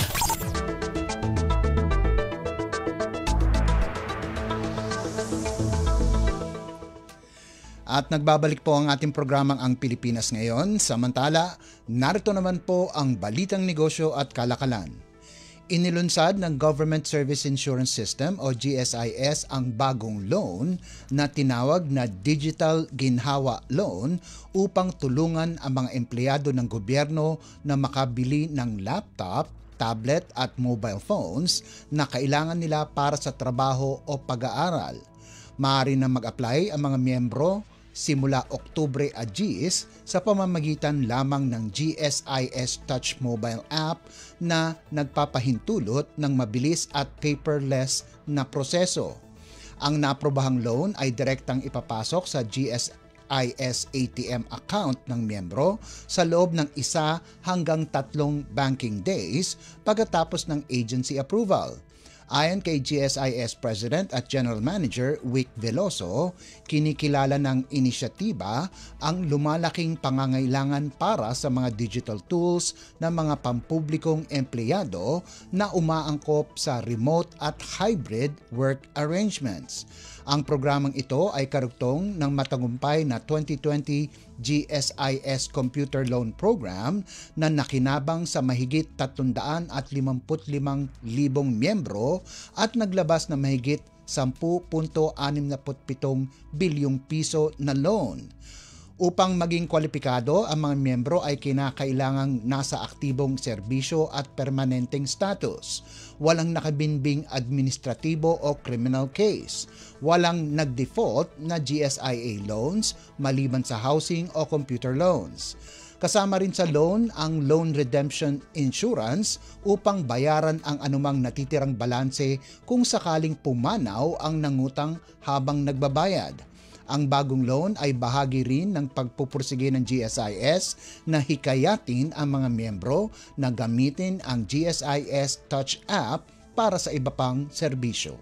At nagbabalik po ang ating programang Ang Pilipinas Ngayon. Samantala, narito naman po ang balitang negosyo at kalakalan. Inilunsad ng Government Service Insurance System o GSIS ang bagong loan na tinawag na Digital Ginhawa Loan upang tulungan ang mga empleyado ng gobyerno na makabili ng laptop, tablet at mobile phones na kailangan nila para sa trabaho o pag-aaral. Maaari na mag-apply ang mga miyembro simula Oktubre Agis sa pamamagitan lamang ng GSIS Touch mobile app na nagpapahintulot ng mabilis at paperless na proseso. Ang naprobahang loan ay direktang ipapasok sa GSIS ATM account ng miyembro sa loob ng 1 hanggang 3 banking days pagkatapos ng agency approval. Ayon kay GSIS President at General Manager Wick Veloso, kinikilala ng inisyatiba ang lumalaking pangangailangan para sa mga digital tools ng mga pampublikong empleyado na umaangkop sa remote at hybrid work arrangements. Ang programang ito ay karugtong ng matagumpay na 2020 GSIS Computer Loan Program na nakinabang sa mahigit 355,000 miyembro at naglabas na mahigit 10.67 bilyong piso na loan. Upang maging kwalipikado, ang mga miyembro ay kinakailangang nasa aktibong serbisyo at permanenteng status. Walang nakabinbing administratibo o criminal case. Walang nag-default na GSIA loans maliban sa housing o computer loans. Kasama rin sa loan ang loan redemption insurance upang bayaran ang anumang natitirang balanse kung sakaling pumanaw ang nangutang habang nagbabayad. Ang bagong loan ay bahagi rin ng pagpupursige ng GSIS na hikayatin ang mga miyembro na gamitin ang GSIS Touch app para sa iba pang serbisyo.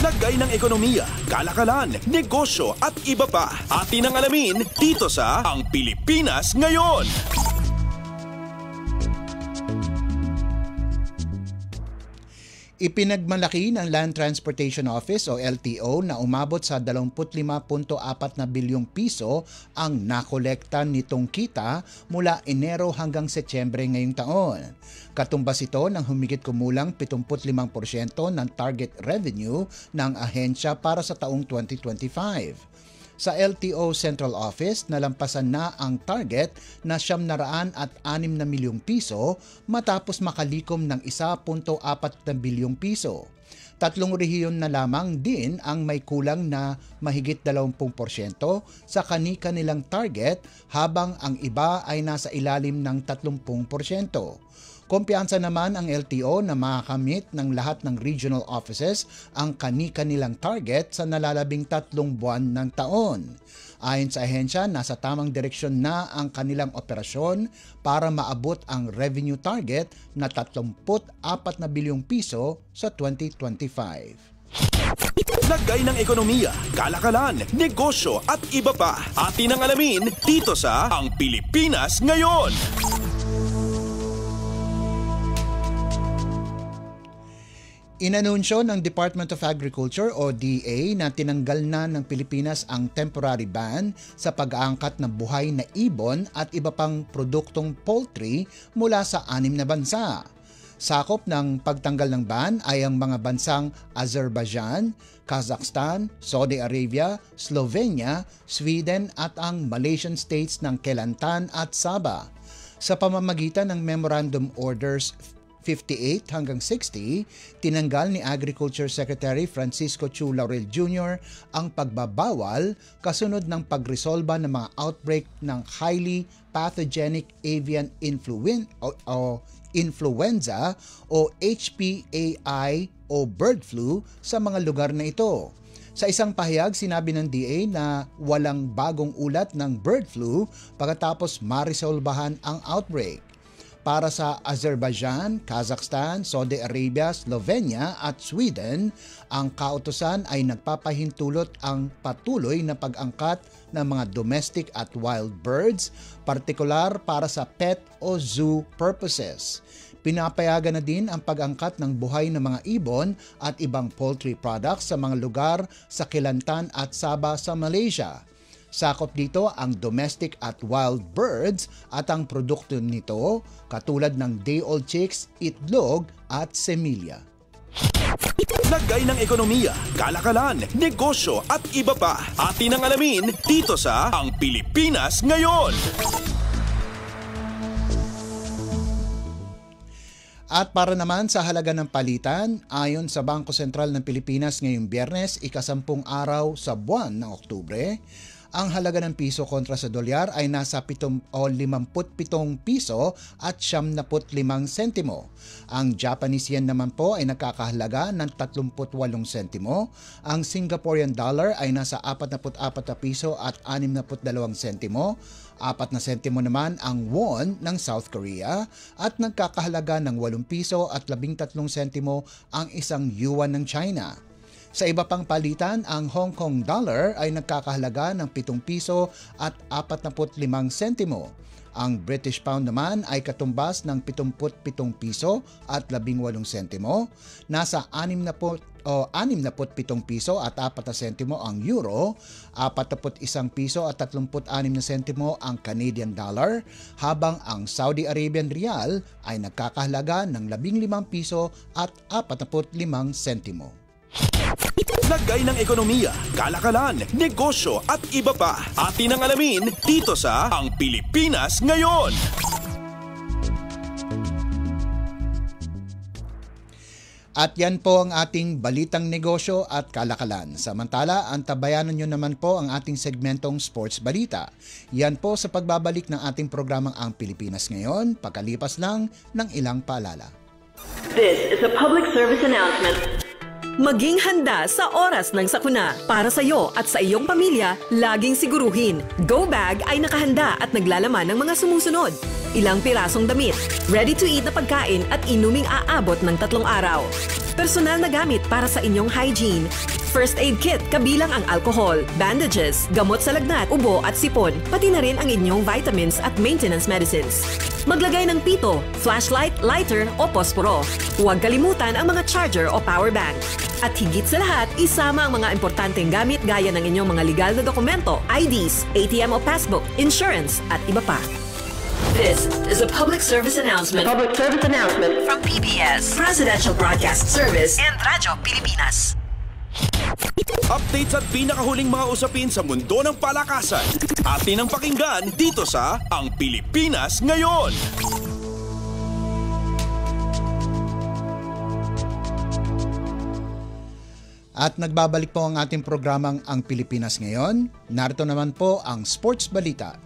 Lagay ng ekonomiya, kalakalan, negosyo at iba pa. Atin ang alamin dito sa Ang Pilipinas Ngayon. Ipinagmalaki ng Land Transportation Office o LTO na umabot sa 25.4 na bilyong piso ang nakolekta nitong kita mula Enero hanggang Setyembre ngayong taon. Katumbas ito ng humigit kumulang 75% ng target revenue ng ahensya para sa taong 2025. Sa LTO Central Office, nalampasan na ang target na 706 na milyong piso matapos makalikom ng 1.4 na bilyong piso. 3 rehiyon na lamang din ang may kulang na mahigit 20% sa kani-kanilang target habang ang iba ay nasa ilalim ng 30%. Kumpiyansa naman ang LTO na makakamit ng lahat ng regional offices ang kani-kanilang target sa nalalabing 3 buwan ng taon. Ayon sa ahensya, nasa tamang direksyon na ang kanilang operasyon para maabot ang revenue target na 34 na bilyong piso sa 2025. Lagay ng ekonomiya, kalakalan, negosyo at iba pa. Atin ang alamin dito sa Ang Pilipinas Ngayon. Inanunsyo ng Department of Agriculture o DA na tinanggal na ng Pilipinas ang temporary ban sa pag-aangkat ng buhay na ibon at iba pang produktong poultry mula sa 6 na bansa. Sakop ng pagtanggal ng ban ay ang mga bansang Azerbaijan, Kazakhstan, Saudi Arabia, Slovenia, Sweden at ang Malaysian states ng Kelantan at Sabah. Sa pamamagitan ng Memorandum Orders 58 hanggang 60, tinanggal ni Agriculture Secretary Francisco Chu Laurel Jr. ang pagbabawal kasunod ng pagresolba ng mga outbreak ng highly pathogenic avian influenza o HPAI o bird flu sa mga lugar na ito. Sa isang pahayag, sinabi ng DA na walang bagong ulat ng bird flu pagkatapos maresolbahan ang outbreak. Para sa Azerbaijan, Kazakhstan, Saudi Arabia, Slovenia at Sweden, ang kautusan ay nagpapahintulot ang patuloy na pag-angkat ng mga domestic at wild birds, partikular para sa pet o zoo purposes. Pinapayagan na din ang pag-angkat ng buhay ng mga ibon at ibang poultry products sa mga lugar sa Kelantan at Sabah sa Malaysia. Sakop dito ang domestic at wild birds at ang produkto nito katulad ng day-old chicks, itlog at semilya. Lagay ng ekonomiya, kalakalan, negosyo at iba pa. Atin ang alamin dito sa Ang Pilipinas Ngayon. At para naman sa halaga ng palitan, ayon sa Bangko Sentral ng Pilipinas ngayong Biyernes, ika-10 araw sa buwan ng Oktubre, ang halaga ng piso kontra sa dolyar ay nasa 57 piso at 75 sentimo. Ang Japanese yen naman po ay nakakahalaga ng 38 sentimo. Ang Singaporean dollar ay nasa 44 na piso at 62 sentimo. 4 na sentimo naman ang won ng South Korea at nagkakahalaga ng 8 piso at 13 sentimo ang isang yuan ng China. Sa iba pang palitan, ang Hong Kong dollar ay nagkakahalaga ng 7 piso at 45 sentimo. Ang British pound naman ay katumbas ng 77 piso at 18 sentimo. Nasa 67 piso at 4 sentimo ang euro, 41 piso at 36 sentimo ang Canadian dollar, habang ang Saudi Arabian rial ay nagkakahalaga ng 15 piso at 45 sentimo. Lagay ng ekonomiya, kalakalan, negosyo at iba pa. Atin ang alamin dito sa Ang Pilipinas Ngayon. At yan po ang ating balitang negosyo at kalakalan. Samantala, antabayanan nyo naman po ang ating segmentong Sports Balita. Yan po sa pagbabalik ng ating programang Ang Pilipinas Ngayon, pagkalipas lang ng ilang paalala. This is a public service announcement. Maging handa sa oras ng sakuna. Para sa iyo at sa iyong pamilya, laging siguruhin. Go Bag ay nakahanda at naglalaman ng mga sumusunod. Ilang pirasong damit, ready-to-eat na pagkain at inuming aabot ng 3 araw. Personal na gamit para sa inyong hygiene. First aid kit kabilang ang alcohol, bandages, gamot sa lagnat, ubo at sipon, pati na rin ang inyong vitamins at maintenance medicines. Maglagay ng pito, flashlight, lighter o posporo. Huwag kalimutan ang mga charger o power bank. At higit sa lahat, isama ang mga importanteng gamit gaya ng inyong mga legal na dokumento, IDs, ATM o passbook, insurance at iba pa. This is a public service announcement. Public service announcement from PBS, Presidential Broadcast Service, and Radyo Pilipinas. Updates at pinakahuling mga usapin sa mundo ng palakasan. Atin ang pakinggan dito sa Ang Pilipinas Ngayon. At nagbabalik po ang ating programang Ang Pilipinas Ngayon. Narito naman po ang Sports Balita.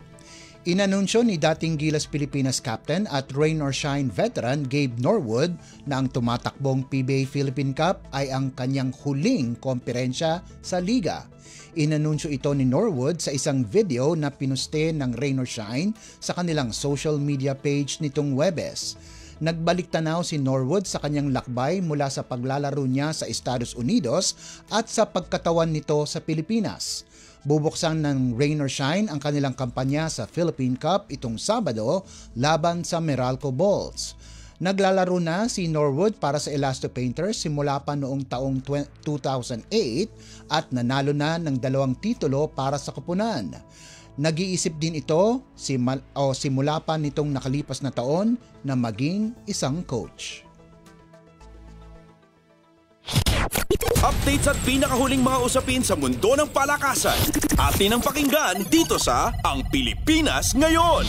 Inanunsyo ni dating Gilas Pilipinas Captain at Rain or Shine veteran Gabe Norwood na ang tumatakbong PBA Philippine Cup ay ang kanyang huling komperensya sa liga. Inanunsyo ito ni Norwood sa isang video na pinuste ng Rain or Shine sa kanilang social media page nitong Huwebes. Nagbalik tanaw si Norwood sa kanyang lakbay mula sa paglalaro niya sa Estados Unidos at sa pagkatawan nito sa Pilipinas. Bubuksan ng Rain or Shine ang kanilang kampanya sa Philippine Cup itong Sabado laban sa Meralco Bulls. Naglalaro na si Norwood para sa Elasto Painters simula pa noong taong 2008 at nanalo na ng 2 titulo para sa koponan. Nag-iisip din ito simula pa nitong nakalipas na taon na maging isang coach. Updates at pinakahuling mga usapin sa mundo ng palakasan. Atin ang pakinggan dito sa Ang Pilipinas Ngayon.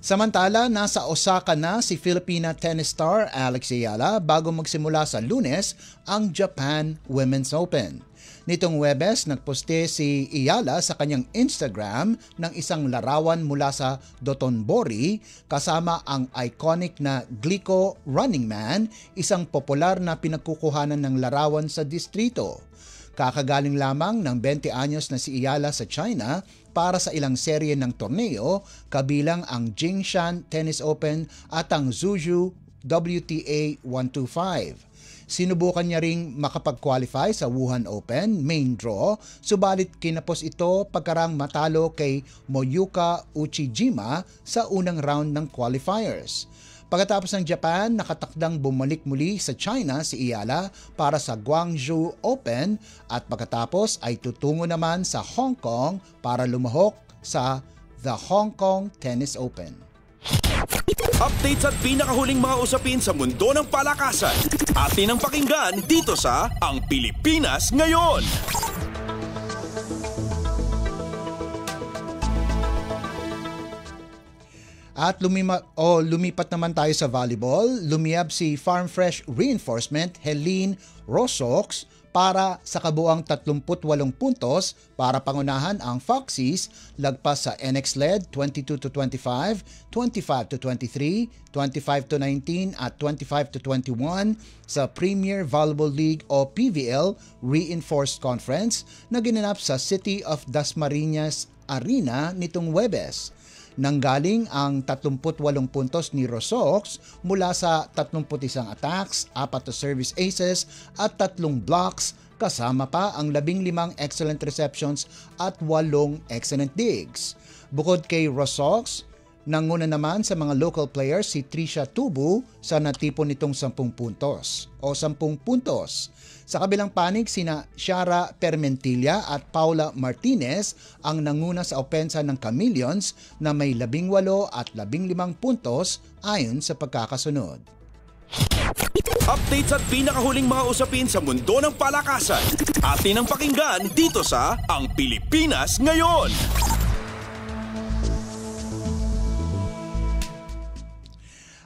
Samantala, nasa Osaka na si Filipina tennis star Alex Ayala bago magsimula sa Lunes ang Japan Women's Open. Nitong Huwebes, nagposte si Ayala sa kanyang Instagram ng isang larawan mula sa Dotonbori kasama ang iconic na Glico Running Man, isang popular na pinagkukuhanan ng larawan sa distrito. Kakagaling lamang ng 20 anyos na si Ayala sa China para sa ilang serye ng torneo kabilang ang Jingshan Tennis Open at ang Zhuzhou WTA 125. Sinubukan niya ring makapag-qualify sa Wuhan Open main draw, subalit kinapos ito pagkarang matalo kay Moyuka Uchijima sa unang round ng qualifiers. Pagkatapos ng Japan, nakatakdang bumalik muli sa China si Ayala para sa Guangzhou Open at pagkatapos ay tutungo naman sa Hong Kong para lumahok sa The Hong Kong Tennis Open. Updates at pinakahuling mga usapin sa mundo ng palakasan. Atin ang pakinggan dito sa Ang Pilipinas Ngayon. At lumipat naman tayo sa volleyball. Lumiyab si Farm Fresh Reinforcement Helene Rosox para sa kabuang 38 puntos para pangunahan ang Foxies lagpas sa NX-led 22-25, 25-23, 25-19 at 25-21 sa Premier Volleyball League o PVL Reinforced Conference na ginanap sa City of Dasmariñas Arena nitong Huwebes. Nanggaling ang 38 puntos ni Rosox mula sa 31 attacks, 4 to service aces at 3 blocks kasama pa ang 15 excellent receptions at 8 excellent digs. Bukod kay Rosox, nanguna naman sa mga local players si Trisha Tubu sa natipon nitong 10 puntos. Sa kabilang panig, sina Shara Permentilla at Paula Martinez ang nanguna sa opensa ng Chameleons na may 18 at 15 puntos ayon sa pagkakasunod. Updates at pinakahuling mga usapin sa mundo ng palakasan. Atin ang pakinggan dito sa Ang Pilipinas Ngayon.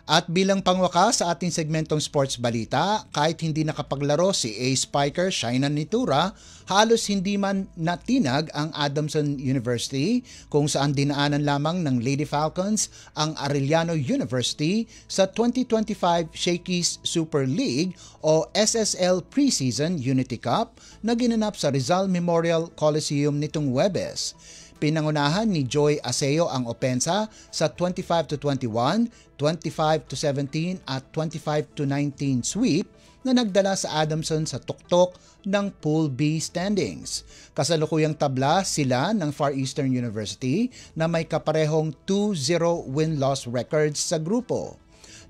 At bilang pangwakas sa ating segmentong sports balita, kahit hindi nakapaglaro si ace spiker Shainan Nitura, halos hindi man natinag ang Adamson University kung saan dinaanan lamang ng Lady Falcons ang Arellano University sa 2025 Shakey's Super League o SSL Preseason Unity Cup na ginanap sa Rizal Memorial Coliseum nitong Huwebes. Pinangunahan ni Joy Aseo ang opensa sa 25-21, 25-17 at 25-19 sweep na nagdala sa Adamson sa tuktok ng Pool B standings. Kasalukuyang tabla sila ng Far Eastern University na may kaparehong 2-0 win-loss records sa grupo.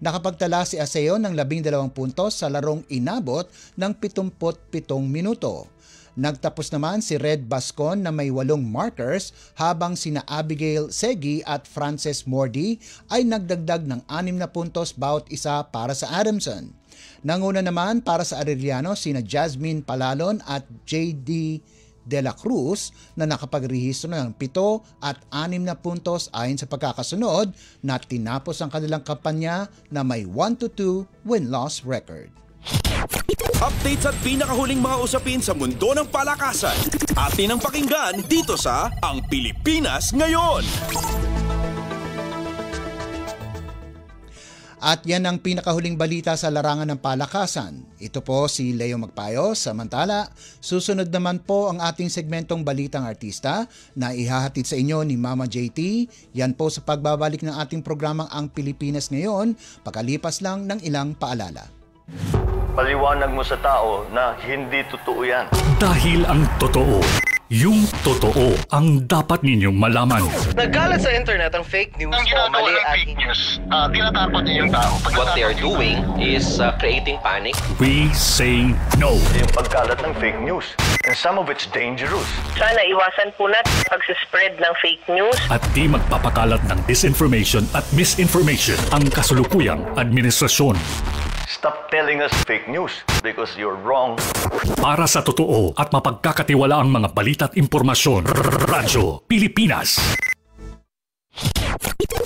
Nakapagtala si Aseo ng 12 puntos sa larong inabot ng 77 minuto. Nagtapos naman si Red Bascon na may 8 markers habang sina Abigail Segi at Frances Mordi ay nagdagdag ng 6 na puntos bawat isa para sa Adamson. Nanguna naman para sa Arellano sina Jasmine Palalon at JD De La Cruz na nakapagrehistro ng 7 at 6 na puntos ayon sa pagkakasunod na tinapos ang kanilang kampanya na may 1-2 win-loss record. Updates at pinakahuling mga usapin sa mundo ng palakasan. Atin ang pakinggan dito sa Ang Pilipinas Ngayon. At yan ang pinakahuling balita sa larangan ng palakasan. Ito po si Leo Magpayo. Samantala, susunod naman po ang ating segmentong Balitang Artista na ihahatid sa inyo ni Mama JT. Yan po sa pagbabalik ng ating programang Ang Pilipinas Ngayon, pagkalipas lang ng ilang paalala. Paliwanag mo sa tao na hindi totoo yan. Dahil ang totoo, yung totoo ang dapat ninyong malaman. Nagkalat sa internet ang fake news o mali at fake news. Tinatakot niyo yung tao. What they are doing is creating panic. We say no. Yung pagkalat ng fake news. And some of it's dangerous. Sana iwasan po natin pag-spread ng fake news. At di magpapakalat ng disinformation at misinformation ang kasulukuyang administrasyon. Stop telling us fake news because you're wrong. Para sa totoo at mapagkakatiwalaang mga balita at impormasyon, Radyo Pilipinas.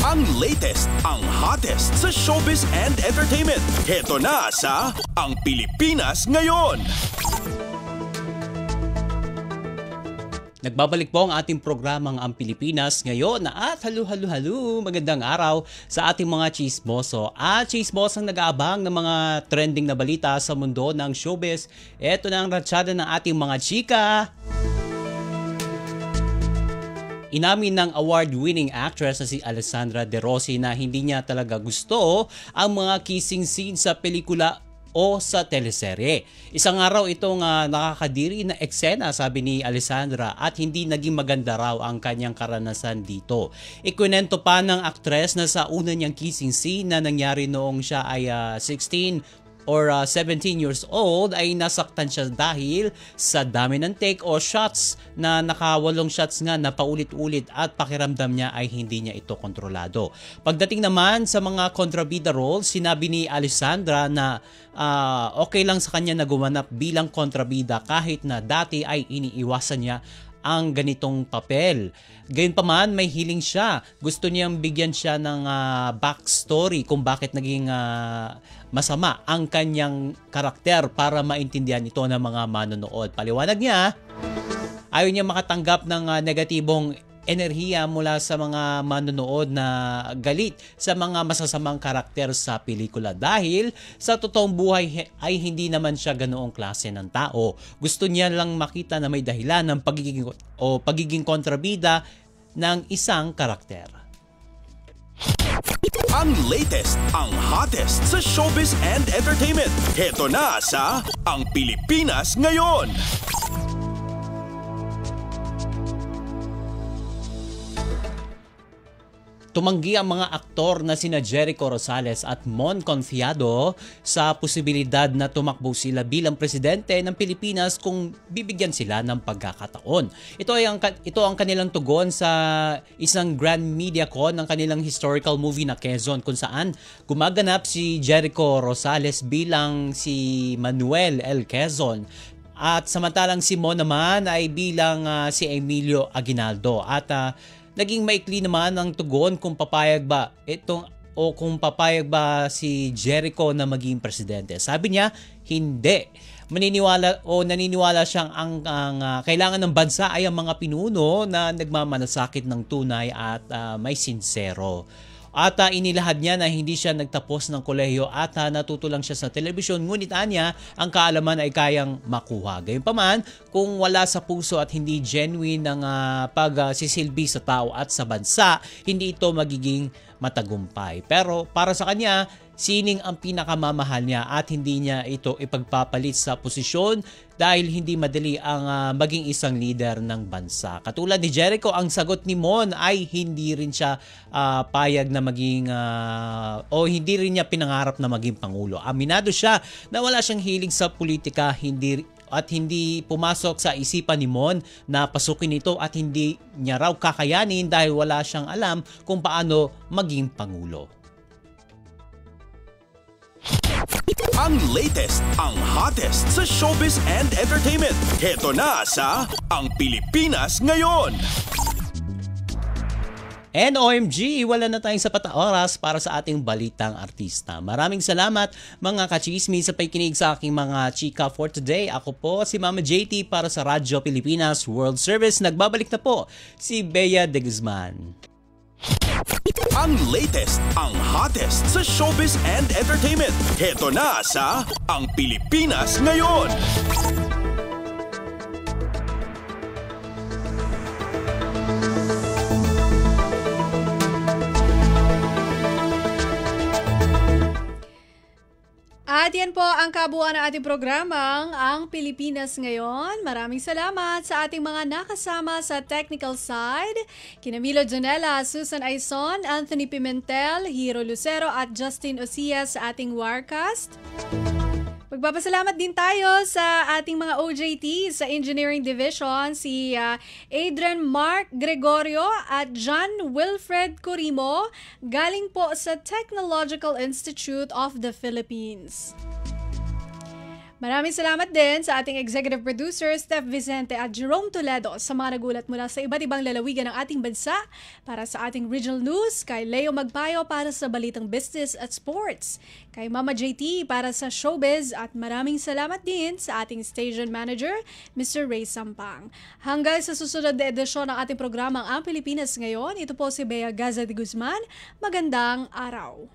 Ang latest, ang hottest sa showbiz and entertainment. Heto na sa Ang Pilipinas Ngayon. Nagbabalik po ang ating programang Ang Pilipinas Ngayon at halu magandang araw sa ating mga chismoso. At chismosang nag-aabang ng mga trending na balita sa mundo ng showbiz. Ito na ang ratsyada ng ating mga chika. Inamin ng award-winning actress na si Alessandra De Rossi na hindi niya talaga gusto ang mga kissing scenes sa pelikula o sa teleserye. Isang araw itong nakakadiri na eksena, sabi ni Alessandra, at hindi naging maganda raw ang kanyang karanasan dito. Ikwento pa ng aktres na sa una niyang kissing scene na nangyari noong siya ay 16 or 17 years old ay nasaktan siya dahil sa dami ng take o shots na naka-8 shots nga na paulit-ulit at pakiramdam niya ay hindi niya ito kontrolado. Pagdating naman sa mga kontrabida roles, sinabi ni Alessandra na okay lang sa kanya na gumanap bilang kontrabida kahit na dati ay iniiwasan niya ang ganitong papel. Gayunpaman, may hiling siya. Gusto niyang bigyan siya ng backstory kung bakit naging masama ang kanyang karakter para maintindihan ito ng mga manonood. Paliwanag niya, ayaw niya makatanggap ng negatibong enerhiya mula sa mga manonood na galit sa mga masasamang karakter sa pelikula dahil sa totoong buhay ay hindi naman siya ganoong klase ng tao. Gusto niya lang makita na may dahilan ng pagiging kontrabida ng isang karakter. Ang latest, ang hottest sa showbiz and entertainment. Heto na sa Ang Pilipinas Ngayon. Tumanggi ang mga aktor na sina Jericho Rosales at Mon Confiado sa posibilidad na tumakbo sila bilang presidente ng Pilipinas kung bibigyan sila ng pagkakataon. Ito ang kanilang tugon sa isang grand media con ng kanilang historical movie na Quezon, kung saan gumaganap si Jericho Rosales bilang si Manuel L. Quezon. At samantalang si Mon naman ay bilang si Emilio Aguinaldo. At naging maikli naman ang tugon kung papayag ba si Jericho na maging presidente. Sabi niya, hindi. Naniniwala siyang ang kailangan ng bansa ay ang mga pinuno na nagmamalasakit ng tunay at may sincero. At inilahad niya na hindi siya nagtapos ng kolehiyo at natuto lang siya sa telebisyon, ngunit anya ang kaalaman ay kayang makuha. Gayunpaman, kung wala sa puso at hindi genuine ang pagsisilbi sa tao at sa bansa, hindi ito magiging matagumpay. Pero para sa kanya, sining ang pinakamamahal niya at hindi niya ito ipagpapalit sa posisyon dahil hindi madali ang maging isang leader ng bansa. Katulad ni Jericho, ang sagot ni Mon ay hindi rin siya payag na maging hindi rin niya pinangarap na maging pangulo. Aminado siya na wala siyang hilig sa politika, hindi pumasok sa isipan ni Mon na pasukin ito at hindi niya raw kakayanin dahil wala siyang alam kung paano maging pangulo. Ang latest, ang hottest sa showbiz and entertainment. Heto na sa Ang Pilipinas Ngayon. And OMG, wala na tayong sapat na oras para sa ating balitang artista. Maraming salamat mga kachismis sa pakikinig sa aking mga chika for today. Ako po si Mama JT para sa Radyo Pilipinas World Service. Nagbabalik na po si Bea de Guzman. Ang latest, ang hottest sa showbiz and entertainment. Heto na sa Ang Pilipinas Ngayon. At yan po ang kabuuan ng ating programang Ang Pilipinas Ngayon. Maraming salamat sa ating mga nakasama sa technical side. Kina Milo Jonella, Susan Aison, Anthony Pimentel, Hiro Lucero at Justin Osias sa ating Wirecast. Magpapasalamat din tayo sa ating mga OJT sa Engineering Division, si Adrian Mark Gregorio at John Wilfred Corimo, galing po sa Technological Institute of the Philippines. Maraming salamat din sa ating executive producer, Steph Vicente at Jerome Toledo sa mga nagulat mula sa iba't ibang lalawigan ng ating bansa para sa ating regional news, kay Leo Magpayo para sa balitang business at sports, kay Mama JT para sa showbiz at maraming salamat din sa ating station manager, Mr. Ray Sampang. Hanggang sa susunod na edisyon ng ating programang Ang Pilipinas Ngayon, ito po si Bea Gaza de Guzman. Magandang araw.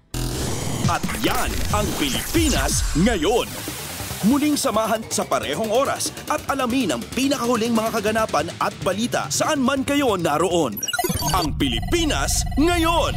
At yan ang Pilipinas Ngayon. Muling samahan sa parehong oras at alamin ang pinakahuling mga kaganapan at balita saan man kayo naroon. Ang Pilipinas Ngayon.